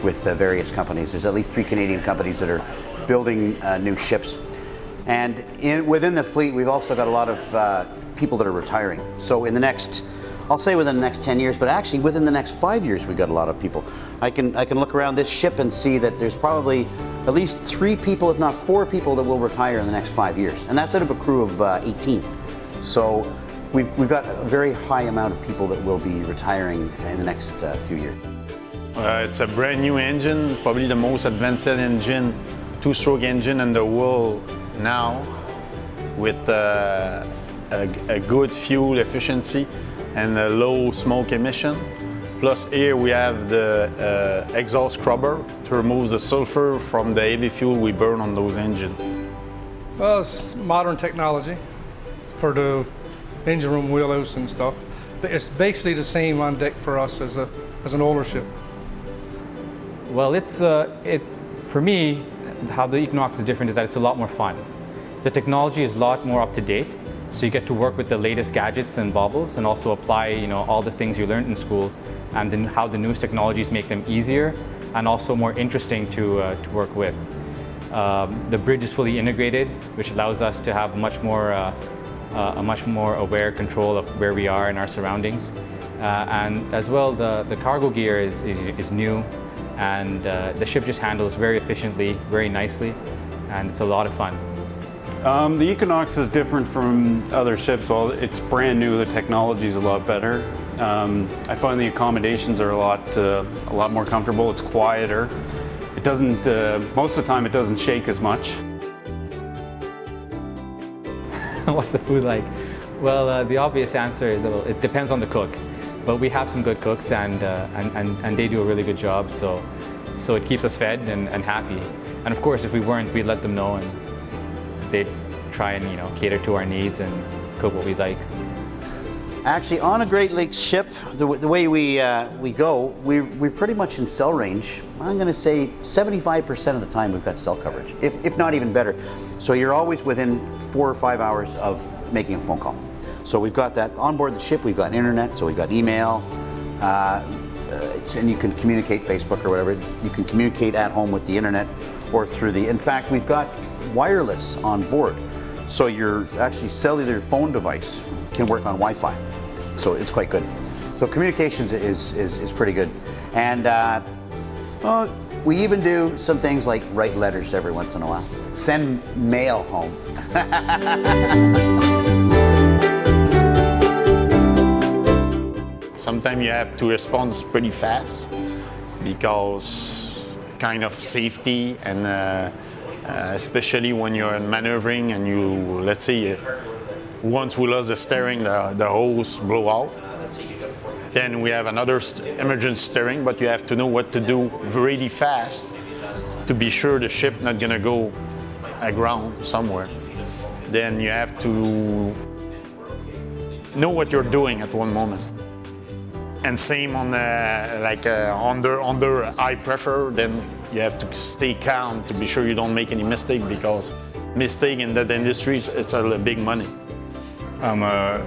with various companies. There's at least 3 Canadian companies that are building new ships. And within the fleet, we've also got a lot of people that are retiring. So in the next, I'll say within the next 10 years, but actually within the next 5 years, we've got a lot of people. I can look around this ship and see that there's probably at least 3 people, if not 4 people, that will retire in the next 5 years. And that's out of a crew of 18. So we've got a very high amount of people that will be retiring in the next few years. It's a brand new engine, probably the most advanced engine, 2-stroke engine in the world now, with a good fuel efficiency and a low smoke emission. Plus here we have the exhaust scrubber to remove the sulfur from the heavy fuel we burn on those engines. Well, it's modern technology for the engine room wheelhouse and stuff. It's basically the same on deck for us as an older ship. Well, for me, how the Equinox is different is that it's a lot more fun. The technology is a lot more up to date, so you get to work with the latest gadgets and baubles and also apply, all the things you learned in school, and then how the newest technologies make them easier and also more interesting to work with. The bridge is fully integrated, which allows us to have a much more aware control of where we are in our surroundings. And as well, the cargo gear is new, and the ship just handles very efficiently, very nicely, and it's a lot of fun. The Equinox is different from other ships. Well, it's brand new, the technology is a lot better. I find the accommodations are a lot more comfortable, it's quieter. It doesn't, most of the time it doesn't shake as much. What's the food like? Well, the obvious answer is that it depends on the cook. But we have some good cooks, and they do a really good job, so it keeps us fed and happy. And of course, if we weren't, we'd let them know, and they'd try and cater to our needs and cook what we like. Actually, on a Great Lakes ship, the way we go, we're pretty much in cell range. I'm going to say 75% of the time we've got cell coverage, if not even better. So you're always within 4 or 5 hours of making a phone call. So we've got that on board the ship. We've got internet, so we've got email, and you can communicate Facebook or whatever. You can communicate at home with the internet or through in fact, we've got wireless on board. So your actually cellular phone device can work on Wi-Fi. So it's quite good. So communications is pretty good. And we even do some things like write letters every once in a while. Send mail home. Sometimes you have to respond pretty fast because kind of safety, and especially when you're maneuvering and let's say, once we lost the steering, the hose blow out. Then we have another emergency steering, but you have to know what to do really fast to be sure the ship not gonna go aground somewhere, then you have to know what you're doing at one moment. And same on under high pressure, then you have to stay calm to be sure you don't make any mistake, because mistake in that industry, it's a big money. I'm a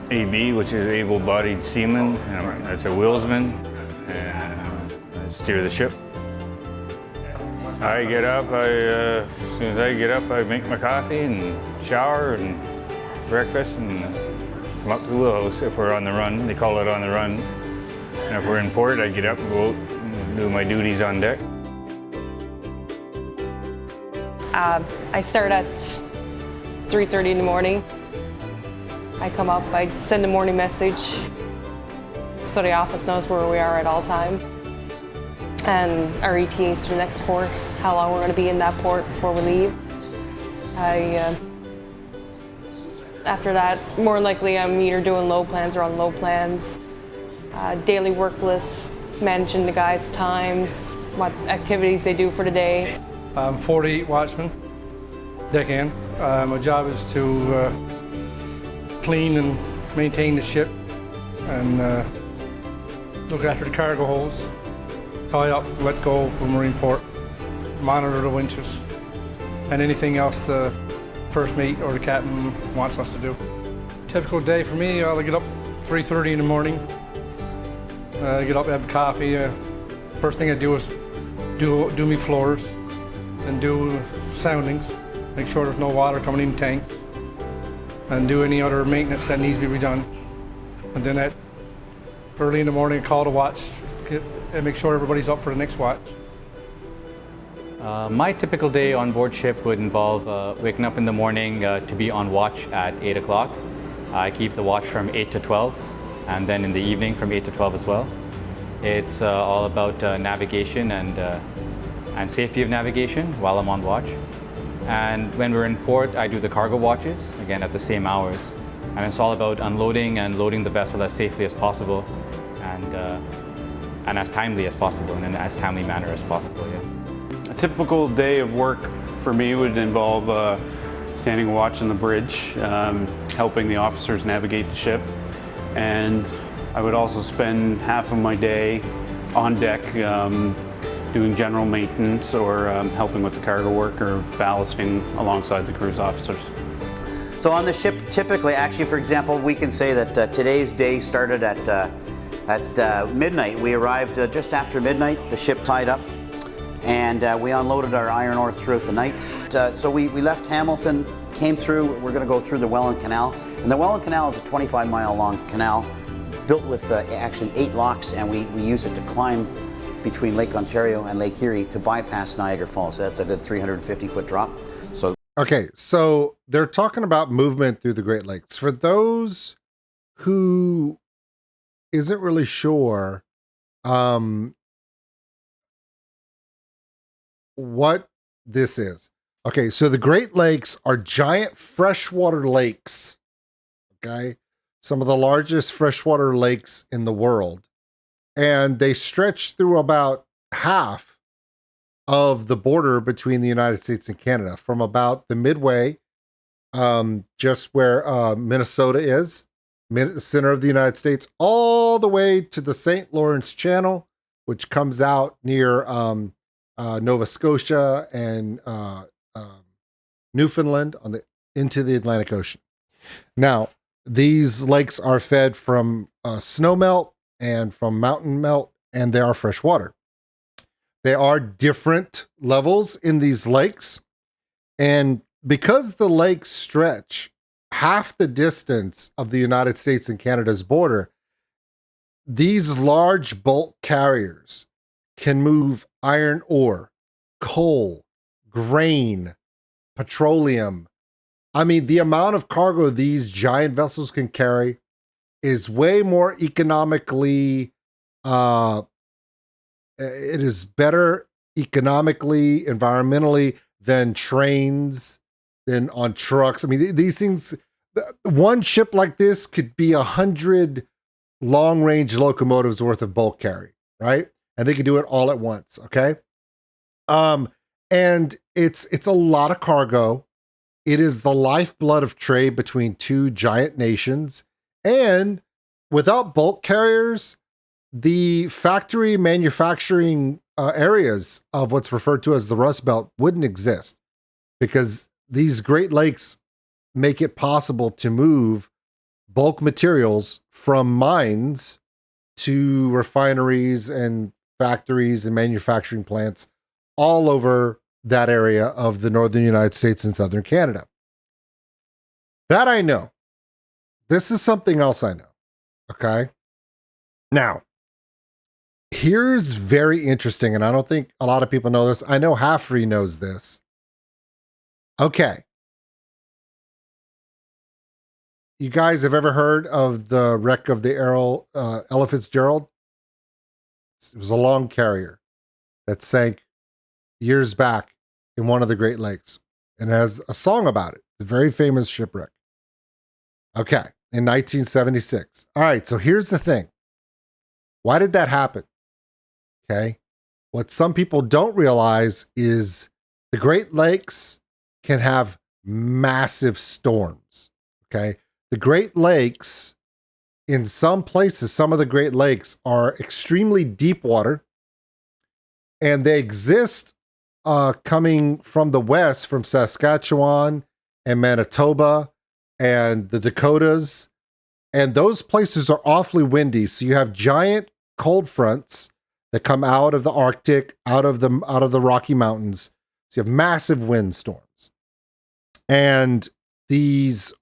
AB, which is able-bodied seaman, and that's a wheelsman, and I steer the ship. I get up, as soon as I get up, I make my coffee and shower and breakfast and come up to the wheelhouse if we're on the run. They call it on the run. And if we're in port, I get up and go out and do my duties on deck. I start at 3:30 in the morning. I come up, I send a morning message so the office knows where we are at all times. And our ETAs to the next port, how long we're going to be in that port before we leave. After that, more likely I'm either doing low plans or on low plans. Daily work list, managing the guys' times, what activities they do for the day. I'm 48 watchman, deckhand. My job is to clean and maintain the ship and look after the cargo holds, tie up, let go when we're in port, monitor the winches, and anything else the first mate or the captain wants us to do. Typical day for me, I'll get up 3:30 in the morning, get up, have coffee. First thing I do is do me floors and do soundings, make sure there's no water coming in tanks, and do any other maintenance that needs to be done. And then at early in the morning, call to watch and make sure everybody's up for the next watch. My typical day on board ship would involve waking up in the morning to be on watch at 8 o'clock. I keep the watch from 8 to 12, and then in the evening from 8 to 12 as well. It's all about navigation and safety of navigation while I'm on watch. And when we're in port, I do the cargo watches, again at the same hours. And it's all about unloading and loading the vessel as safely as possible and as timely as possible, in an as timely manner as possible, yeah. A typical day of work for me would involve standing a watch on the bridge, helping the officers navigate the ship. And I would also spend half of my day on deck doing general maintenance or helping with the cargo work or ballasting alongside the cruise officers. So on the ship, typically, actually, for example, we can say that today's day started at midnight. We arrived just after midnight, the ship tied up, and we unloaded our iron ore throughout the night. So we left Hamilton, came through, we're going to go through the Welland Canal. And the Welland Canal is a 25-mile long canal built with actually 8 locks, and we use it to climb between Lake Ontario and Lake Erie to bypass Niagara Falls. So that's a good 350-foot drop. So okay, so they're talking about movement through the Great Lakes. For those who isn't really sure what this is. Okay, so the Great Lakes are giant freshwater lakes. Okay, some of the largest freshwater lakes in the world. And they stretch through about half of the border between the United States and Canada, from about the midway, just where Minnesota is, center of the United States, all the way to the St. Lawrence Channel, which comes out near Nova Scotia and Newfoundland into the Atlantic Ocean. Now, these lakes are fed from snowmelt and from mountain melt, and they are fresh water. There are different levels in these lakes, and because the lakes stretch half the distance of the United States and Canada's border, these large bulk carriers can move iron ore, coal, grain, petroleum. I mean, the amount of cargo these giant vessels can carry is way more economically, it is better economically, environmentally than trains, than on trucks. I mean, these things, one ship like this could be 100 long-range locomotives worth of bulk carry, right? And they can do it all at once, okay? And it's a lot of cargo. It is the lifeblood of trade between two giant nations. And without bulk carriers, the factory manufacturing areas of what's referred to as the Rust Belt wouldn't exist, because these Great Lakes make it possible to move bulk materials from mines to refineries and factories and manufacturing plants all over that area of the northern United States and southern Canada. That I know. This is something else I know. Okay. Now, here's very interesting, and I don't think a lot of people know this. I know Halfrey knows this. Okay. You guys have ever heard of the wreck of the Ella Fitzgerald? It was a long carrier that sank years back in one of the Great Lakes, and has a song about it. It's a very famous shipwreck. Okay, in 1976. All right, so here's the thing. Why did that happen? Okay, what some people don't realize is the Great Lakes can have massive storms. Okay, the Great Lakes, in some places, some of the Great Lakes are extremely deep water, and they exist coming from the west, from Saskatchewan and Manitoba and the Dakotas. And those places are awfully windy. So you have giant cold fronts that come out of the Arctic, out of the Rocky Mountains. So you have massive windstorms. And these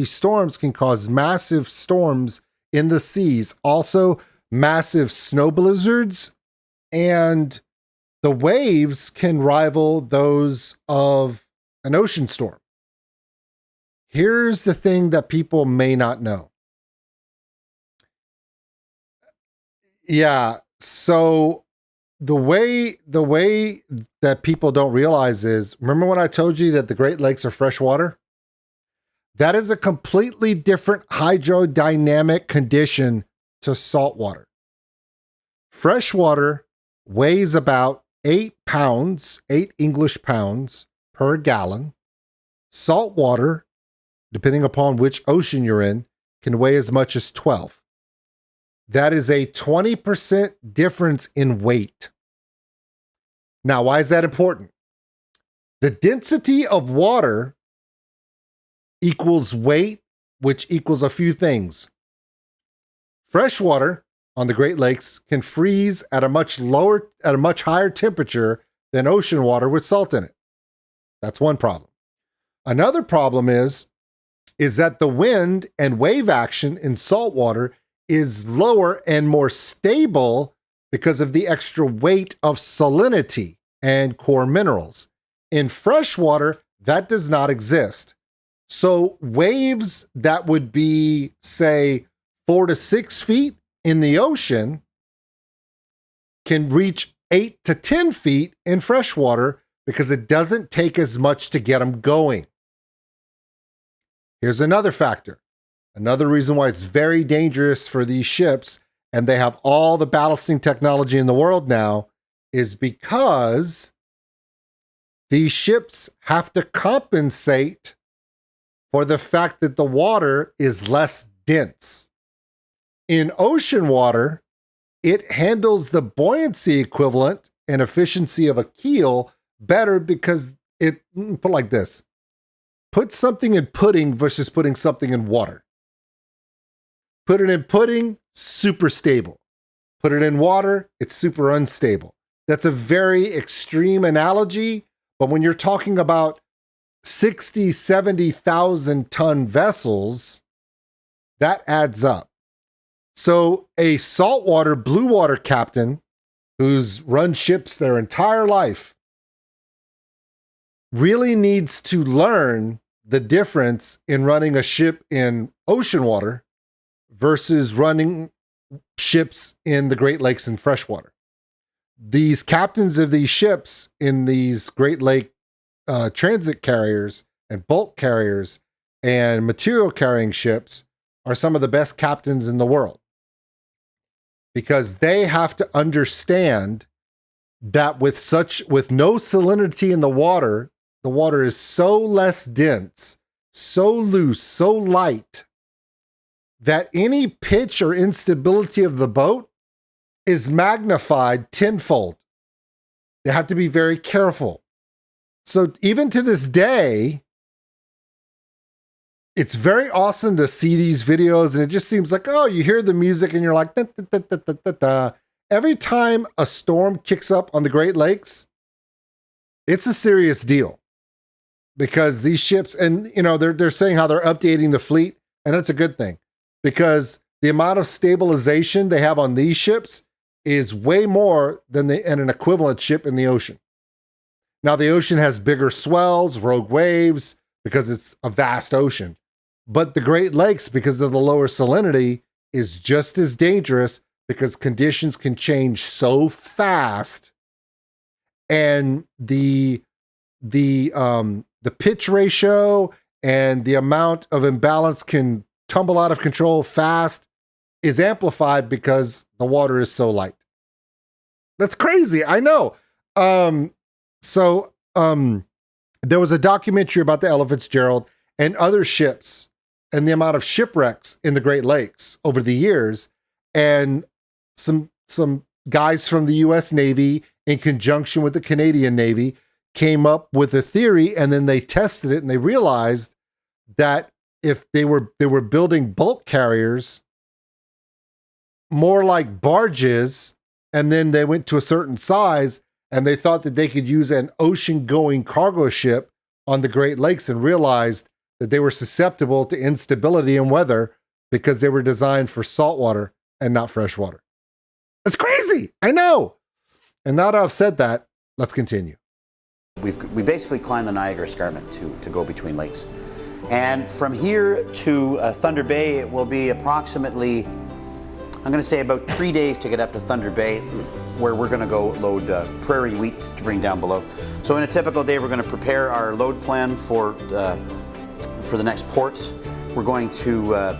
storms can cause massive storms in the seas, also massive snow blizzards, and the waves can rival those of an ocean storm. Here's the thing that people may not know. Yeah, so the way that people don't realize is, remember when I told you that the Great Lakes are freshwater? That is a completely different hydrodynamic condition to saltwater. Freshwater weighs about 8 pounds, 8 English pounds per gallon. Saltwater, depending upon which ocean you're in, can weigh as much as 12. That is a 20% difference in weight. Now, why is that important? The density of water equals weight, which equals a few things. Freshwater on the Great Lakes can freeze at a much higher temperature than ocean water with salt in it. That's one problem. Another problem is that the wind and wave action in saltwater is lower and more stable because of the extra weight of salinity and core minerals. In freshwater, that does not exist. So waves that would be, say, 4 to 6 feet in the ocean can reach 8 to 10 feet in freshwater because it doesn't take as much to get them going. Here's another factor. Another reason why it's very dangerous for these ships, and they have all the ballasting technology in the world now, is because these ships have to compensate for the fact that the water is less dense. In ocean water, it handles the buoyancy equivalent and efficiency of a keel better because it, put like this, put something in pudding versus putting something in water. Put it in pudding, super stable. Put it in water, it's super unstable. That's a very extreme analogy, but when you're talking about 60, 70,000 ton vessels, that adds up. So a saltwater, blue water captain who's run ships their entire life really needs to learn the difference in running a ship in ocean water versus running ships in the Great Lakes and freshwater. These captains of these ships in these Great Lake transit carriers and bulk carriers and material carrying ships are some of the best captains in the world, because they have to understand that with no salinity in the water is so less dense, so loose, so light, that any pitch or instability of the boat is magnified tenfold. They have to be very careful. So even to this day, it's very awesome to see these videos, and it just seems like, oh, you hear the music and you're like, da, da, da, da, da, da. Every time a storm kicks up on the Great Lakes, it's a serious deal, because these ships, and you know, they're saying how they're updating the fleet, and that's a good thing, because the amount of stabilization they have on these ships is way more than in an equivalent ship in the ocean. Now, the ocean has bigger swells, rogue waves, because it's a vast ocean. But the Great Lakes, because of the lower salinity, is just as dangerous, because conditions can change so fast, and the pitch ratio and the amount of imbalance can tumble out of control fast, is amplified because the water is so light. That's crazy, I know. There was a documentary about the Ella Fitzgerald and other ships and the amount of shipwrecks in the Great Lakes over the years, and some guys from the US Navy in conjunction with the Canadian Navy came up with a theory, and then they tested it, and they realized that if they were building bulk carriers more like barges, and then they went to a certain size, and they thought that they could use an ocean-going cargo ship on the Great Lakes, and realized that they were susceptible to instability and weather because they were designed for saltwater and not freshwater. That's crazy, I know. And now that I've said that, let's continue. We basically climb the Niagara Escarpment to go between lakes. And from here to Thunder Bay, it will be approximately, I'm going to say about 3 days to get up to Thunder Bay, where we're going to go load prairie wheat to bring down below. So in a typical day, we're going to prepare our load plan for the next port. We're going to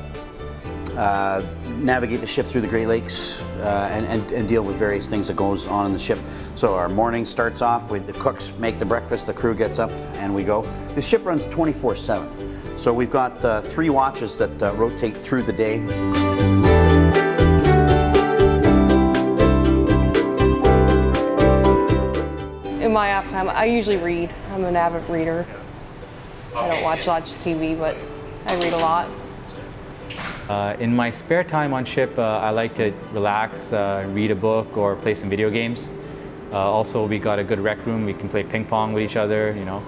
navigate the ship through the Great Lakes and deal with various things that goes on in the ship. So our morning starts off with the cooks make the breakfast, the crew gets up, and we go. The ship runs 24/7. So we've got 3 watches that rotate through the day. In my off time, I usually read. I'm an avid reader. I don't watch lots of TV, but I read a lot. In my spare time on ship, I like to relax, read a book, or play some video games. Also, we got a good rec room. We can play ping pong with each other. You know,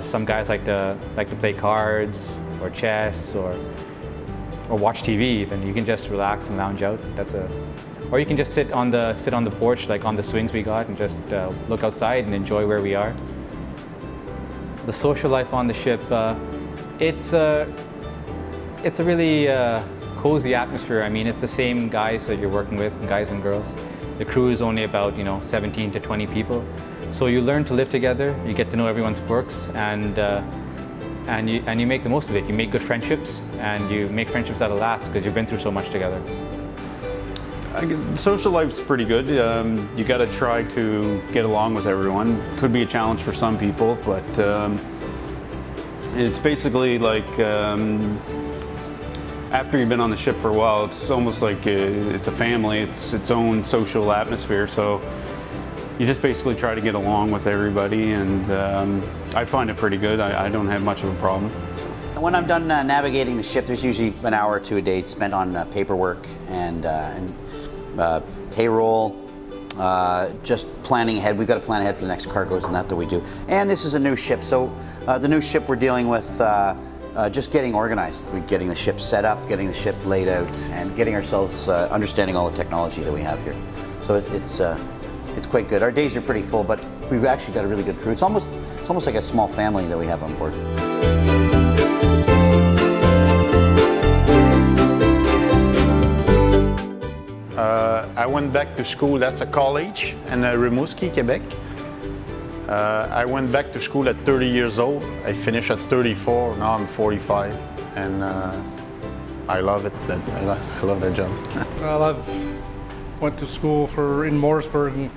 some guys like to play cards or chess or watch TV. Even you can just relax and lounge out. Or you can just sit on the porch, like on the swings we got, and just look outside and enjoy where we are. The social life on the ship, it's a really cozy atmosphere. I mean, it's the same guys that you're working with, guys and girls. The crew is only about 17 to 20 people, so you learn to live together. You get to know everyone's quirks, and you make the most of it. You make good friendships, and you make friendships that'll last because you've been through so much together. Social life's pretty good. You got to try to get along with everyone. Could be a challenge for some people, but it's basically like after you've been on the ship for a while, it's almost like it's a family. It's its own social atmosphere. So you just basically try to get along with everybody, and I find it pretty good. I don't have much of a problem. When I'm done navigating the ship, there's usually an hour or 2 a day spent on paperwork and payroll, just planning ahead. We've got to plan ahead for the next cargoes and that we do. And this is a new ship, so the new ship we're dealing with just getting organized. We're getting the ship set up, getting the ship laid out, and getting ourselves understanding all the technology that we have here. So it's quite good. Our days are pretty full, but we've actually got a really good crew. It's almost like a small family that we have on board. I went back to school, that's a college in Rimouski, Quebec. I went back to school at 30 years old. I finished at 34, now I'm 45, and I love it. I love that job. Well, I've went to school in Morrisburg and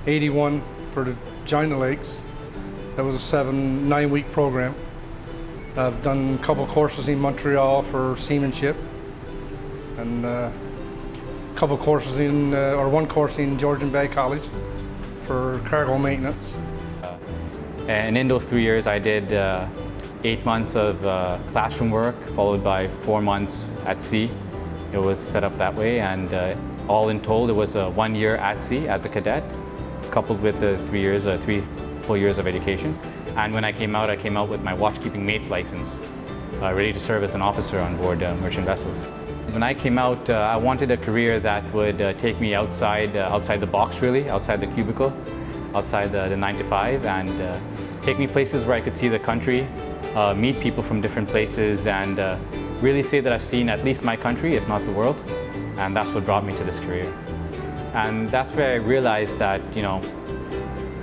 81 for the China Lakes. That was a 9-week program. I've done a couple courses in Montreal for seamanship, and a couple courses one course in Georgian Bay College for cargo maintenance. And in those 3 years, I did 8 months of classroom work, followed by 4 months at sea. It was set up that way, and all in total, it was 1 year at sea as a cadet, coupled with the 3 full years of education. And when I came out with my watchkeeping mate's license, ready to serve as an officer on board merchant vessels. When I came out, I wanted a career that would take me outside the box, really, outside the cubicle, outside the 9 to 5, and take me places where I could see the country, meet people from different places, and really say that I've seen at least my country, if not the world. And that's what brought me to this career. And that's where I realized that, you know,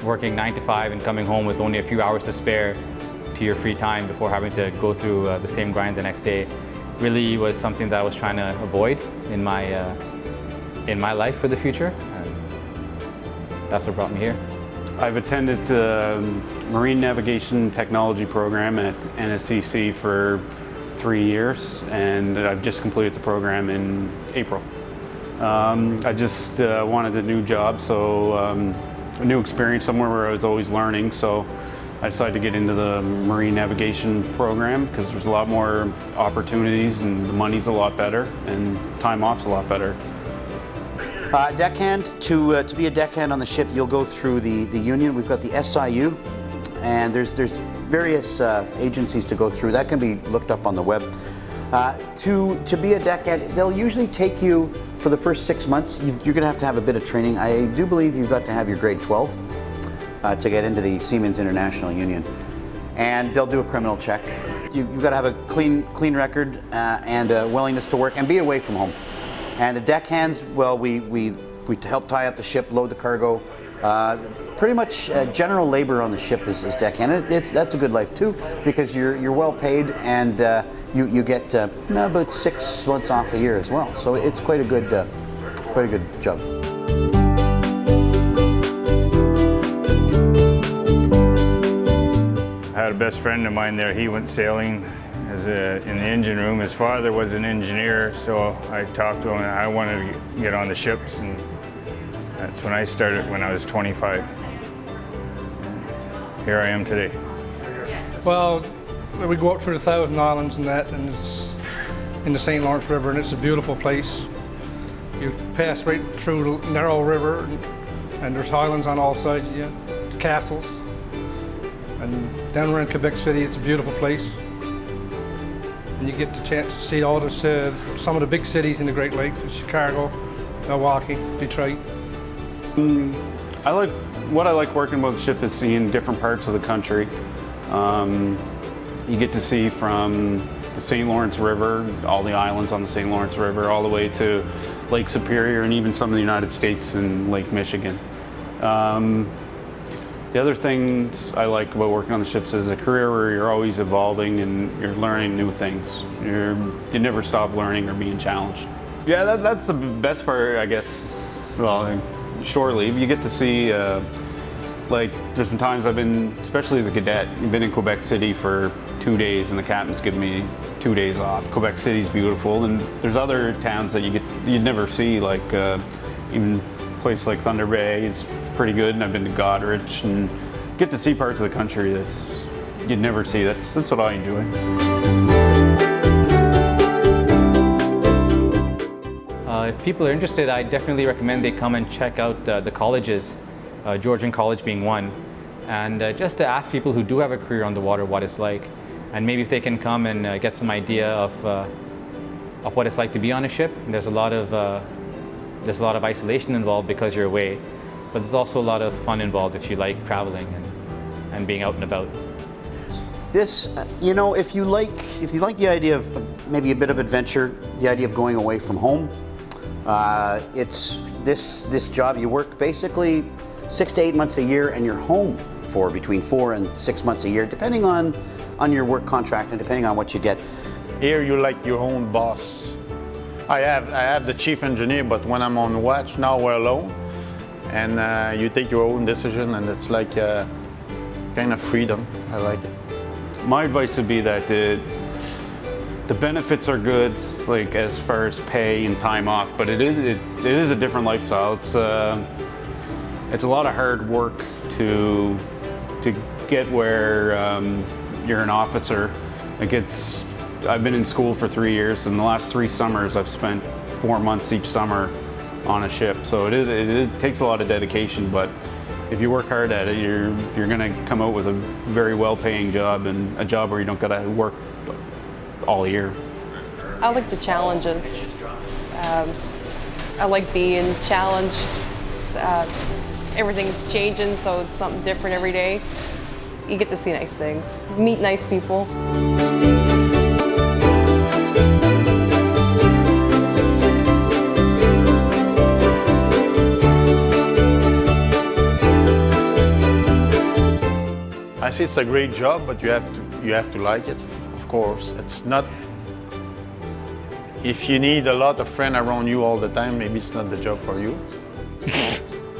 working 9 to 5 and coming home with only a few hours to spare to your free time before having to go through the same grind the next day really was something that I was trying to avoid in my life for the future. And that's what brought me here. I've attended Marine Navigation Technology program at NSCC for 3 years, and I've just completed the program in April. I just wanted a new job, so a new experience somewhere where I was always learning, so I decided to get into the Marine Navigation program because there's a lot more opportunities and the money's a lot better and time off's a lot better. Deckhand, to be a deckhand on the ship, you'll go through the union. We've got the SIU, and there's various agencies to go through. That can be looked up on the web. To be a deckhand, they'll usually take you for the first 6 months. You're going to have a bit of training. I do believe you've got to have your grade 12 to get into the Seamen's International Union, and they'll do a criminal check. You've got to have a clean record and a willingness to work and be away from home. And the deckhands, well, we help tie up the ship, load the cargo. Pretty much general labor on the ship is deckhand. That's a good life too, because you're well paid, and you get about 6 months off a year as well. So it's quite a good job. I had a best friend of mine there. He went sailing in the engine room. His father was an engineer, so I talked to him, and I wanted to get on the ships, and that's when I started when I was 25. Here I am today. Well, we go up through the Thousand Islands and that, and it's in the St. Lawrence River, and it's a beautiful place. You pass right through the narrow river, and there's islands on all sides of you, castles. And down there in Quebec City, it's a beautiful place. And you get the chance to see all this, some of the big cities in the Great Lakes, Chicago, Milwaukee, Detroit. What I like working with the ship is seeing different parts of the country. You get to see from the St. Lawrence River, all the islands on the St. Lawrence River, all the way to Lake Superior and even some of the United States and Lake Michigan. The other things I like about working on the ships is a career where you're always evolving and you're learning new things. You never stop learning or being challenged. Yeah, that's the best part, I guess. Well, shortly, you get to see, like, there's been times I've been, especially as a cadet, you've been in Quebec City for 2 days and the captain's given me 2 days off. Quebec City's beautiful, and there's other towns that you'd never see, like even a place like Thunder Bay is pretty good, and I've been to Goderich and get to see parts of the country that you'd never see. That's what I enjoy. If people are interested, I definitely recommend they come and check out the colleges, Georgian College being one, and just to ask people who do have a career on the water what it's like, and maybe if they can come and get some idea of what it's like to be on a ship. There's a lot of isolation involved because you're away, but there's also a lot of fun involved if you like traveling and being out and about. This, you know, if you like the idea of maybe a bit of adventure, the idea of going away from home, it's this job. You work basically 6 to 8 months a year, and you're home for between 4 and 6 months a year, depending on your work contract and depending on what you get. Here you like your own boss. I have the chief engineer, but when I'm on watch, now we're alone. and you take your own decision, and it's like kind of freedom. I like it. My advice would be that the benefits are good, like as far as pay and time off, but it is a different lifestyle. It's a lot of hard work to get where you're an officer. Like I've been in school for 3 years, and the last 3 summers I've spent 4 months each summer on a ship. So it takes a lot of dedication, but if you work hard at it, you're gonna come out with a very well-paying job, and a job where you don't gotta work all year. I like the challenges. I like being challenged. Everything's changing, so it's something different every day. You get to see nice things, meet nice people. I say it's a great job, but you have to like it, of course. It's not. If you need a lot of friends around you all the time, maybe it's not the job for you.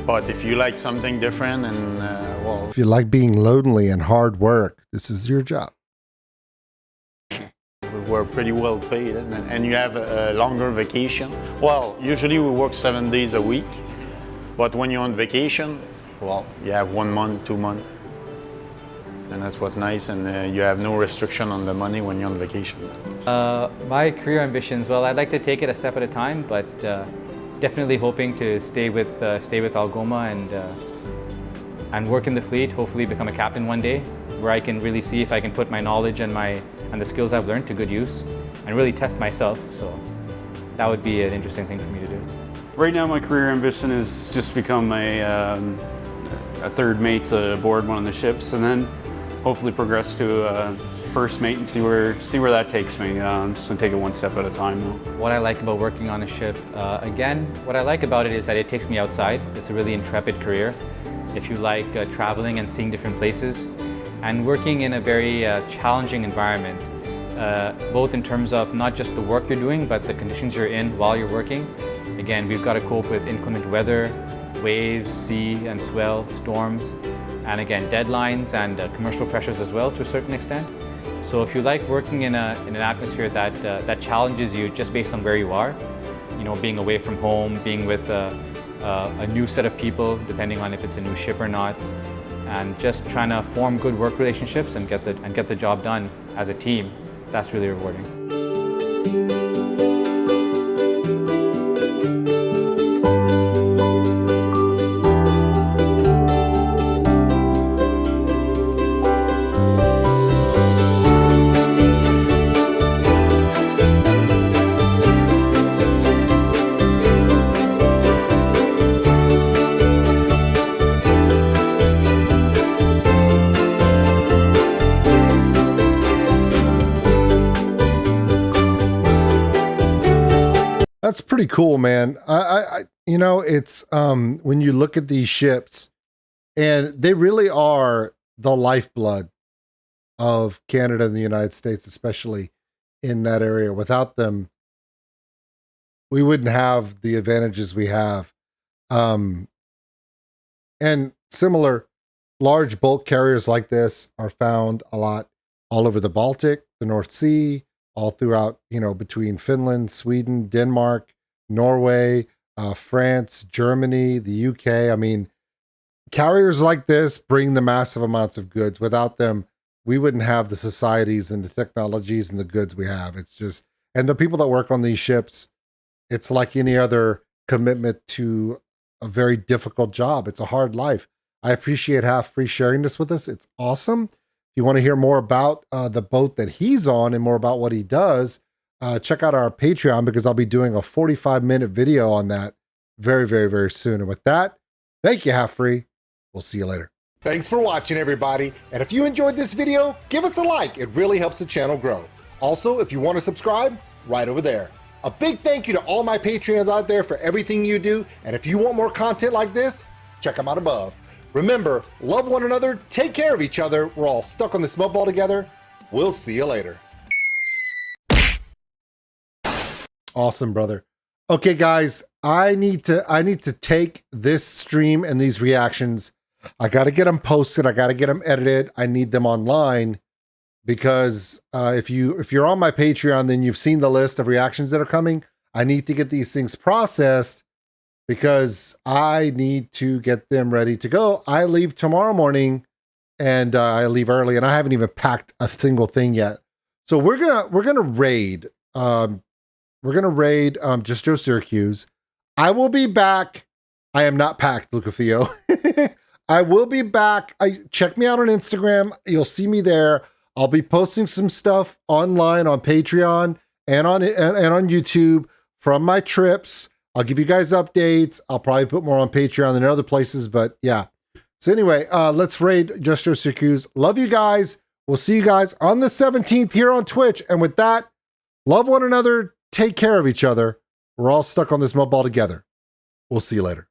But if you like something different and well, if you like being lonely and hard work, this is your job. we're pretty well paid, and you have a longer vacation. Well, usually we work 7 days a week, but when you're on vacation, well, you have 1 month, 2 months. And that's what's nice, and you have no restriction on the money when you're on vacation. My career ambitions, well, I'd like to take it a step at a time, but definitely hoping to stay with Algoma and work in the fleet, hopefully become a captain one day, where I can really see if I can put my knowledge and the skills I've learned to good use, and really test myself. So that would be an interesting thing for me to do. Right now my career ambition is just become a third mate aboard one of the ships, and then hopefully progress to first mate and see where that takes me. I'm just gonna take it one step at a time though. What I like about working on a ship, again, what I like about it is that it takes me outside. It's a really intrepid career. If you like traveling and seeing different places, and working in a very challenging environment, both in terms of not just the work you're doing, but the conditions you're in while you're working. Again, we've got to cope with inclement weather, waves, sea and swell, storms, and again, deadlines and commercial pressures as well to a certain extent. So if you like working in an atmosphere that challenges you just based on where you are, you know, being away from home, being with a new set of people, depending on if it's a new ship or not, and just trying to form good work relationships and get the job done as a team, that's really rewarding. That's pretty cool, man. I you know, it's when you look at these ships, and they really are the lifeblood of Canada and the United States, especially in that area. Without them, we wouldn't have the advantages we have. And similar large bulk carriers like this are found a lot all over the Baltic, the North Sea, all throughout, you know, between Finland, Sweden, Denmark, Norway, France, Germany, the UK. I mean, carriers like this bring the massive amounts of goods. Without them, we wouldn't have the societies and the technologies and the goods we have. It's just, and the people that work on these ships, it's like any other commitment to a very difficult job. It's a hard life. I appreciate Half Free sharing this with us. It's awesome. If you want to hear more about the boat that he's on and more about what he does, check out our Patreon, because I'll be doing a 45-minute video on that very, very, very soon. And with that, thank you, Half Free. We'll see you later. Thanks for watching, everybody. And if you enjoyed this video, give us a like. It really helps the channel grow. Also, if you want to subscribe, right over there. A big thank you to all my Patreons out there for everything you do. And if you want more content like this, check them out above. Remember, love one another, take care of each other. We're all stuck on this mud ball together. We'll see you later. Awesome, brother. Okay, guys, I need to take this stream and these reactions. I got to get them posted. I got to get them edited. I need them online because if you're on my Patreon, then you've seen the list of reactions that are coming. I need to get these things processed because I need to get them ready to go. I leave tomorrow morning, and I leave early, and I haven't even packed a single thing yet. So we're gonna raid. We're gonna raid Just Joe Syracuse. I will be back. I am not packed, Lucafio. I will be back. Check me out on Instagram. You'll see me there. I'll be posting some stuff online on Patreon and on YouTube from my trips. I'll give you guys updates. I'll probably put more on Patreon than other places, but yeah. So anyway, let's raid Just Joe Syracuse. Love you guys. We'll see you guys on the 17th here on Twitch. And with that, love one another. Take care of each other. We're all stuck on this mud ball together. We'll see you later.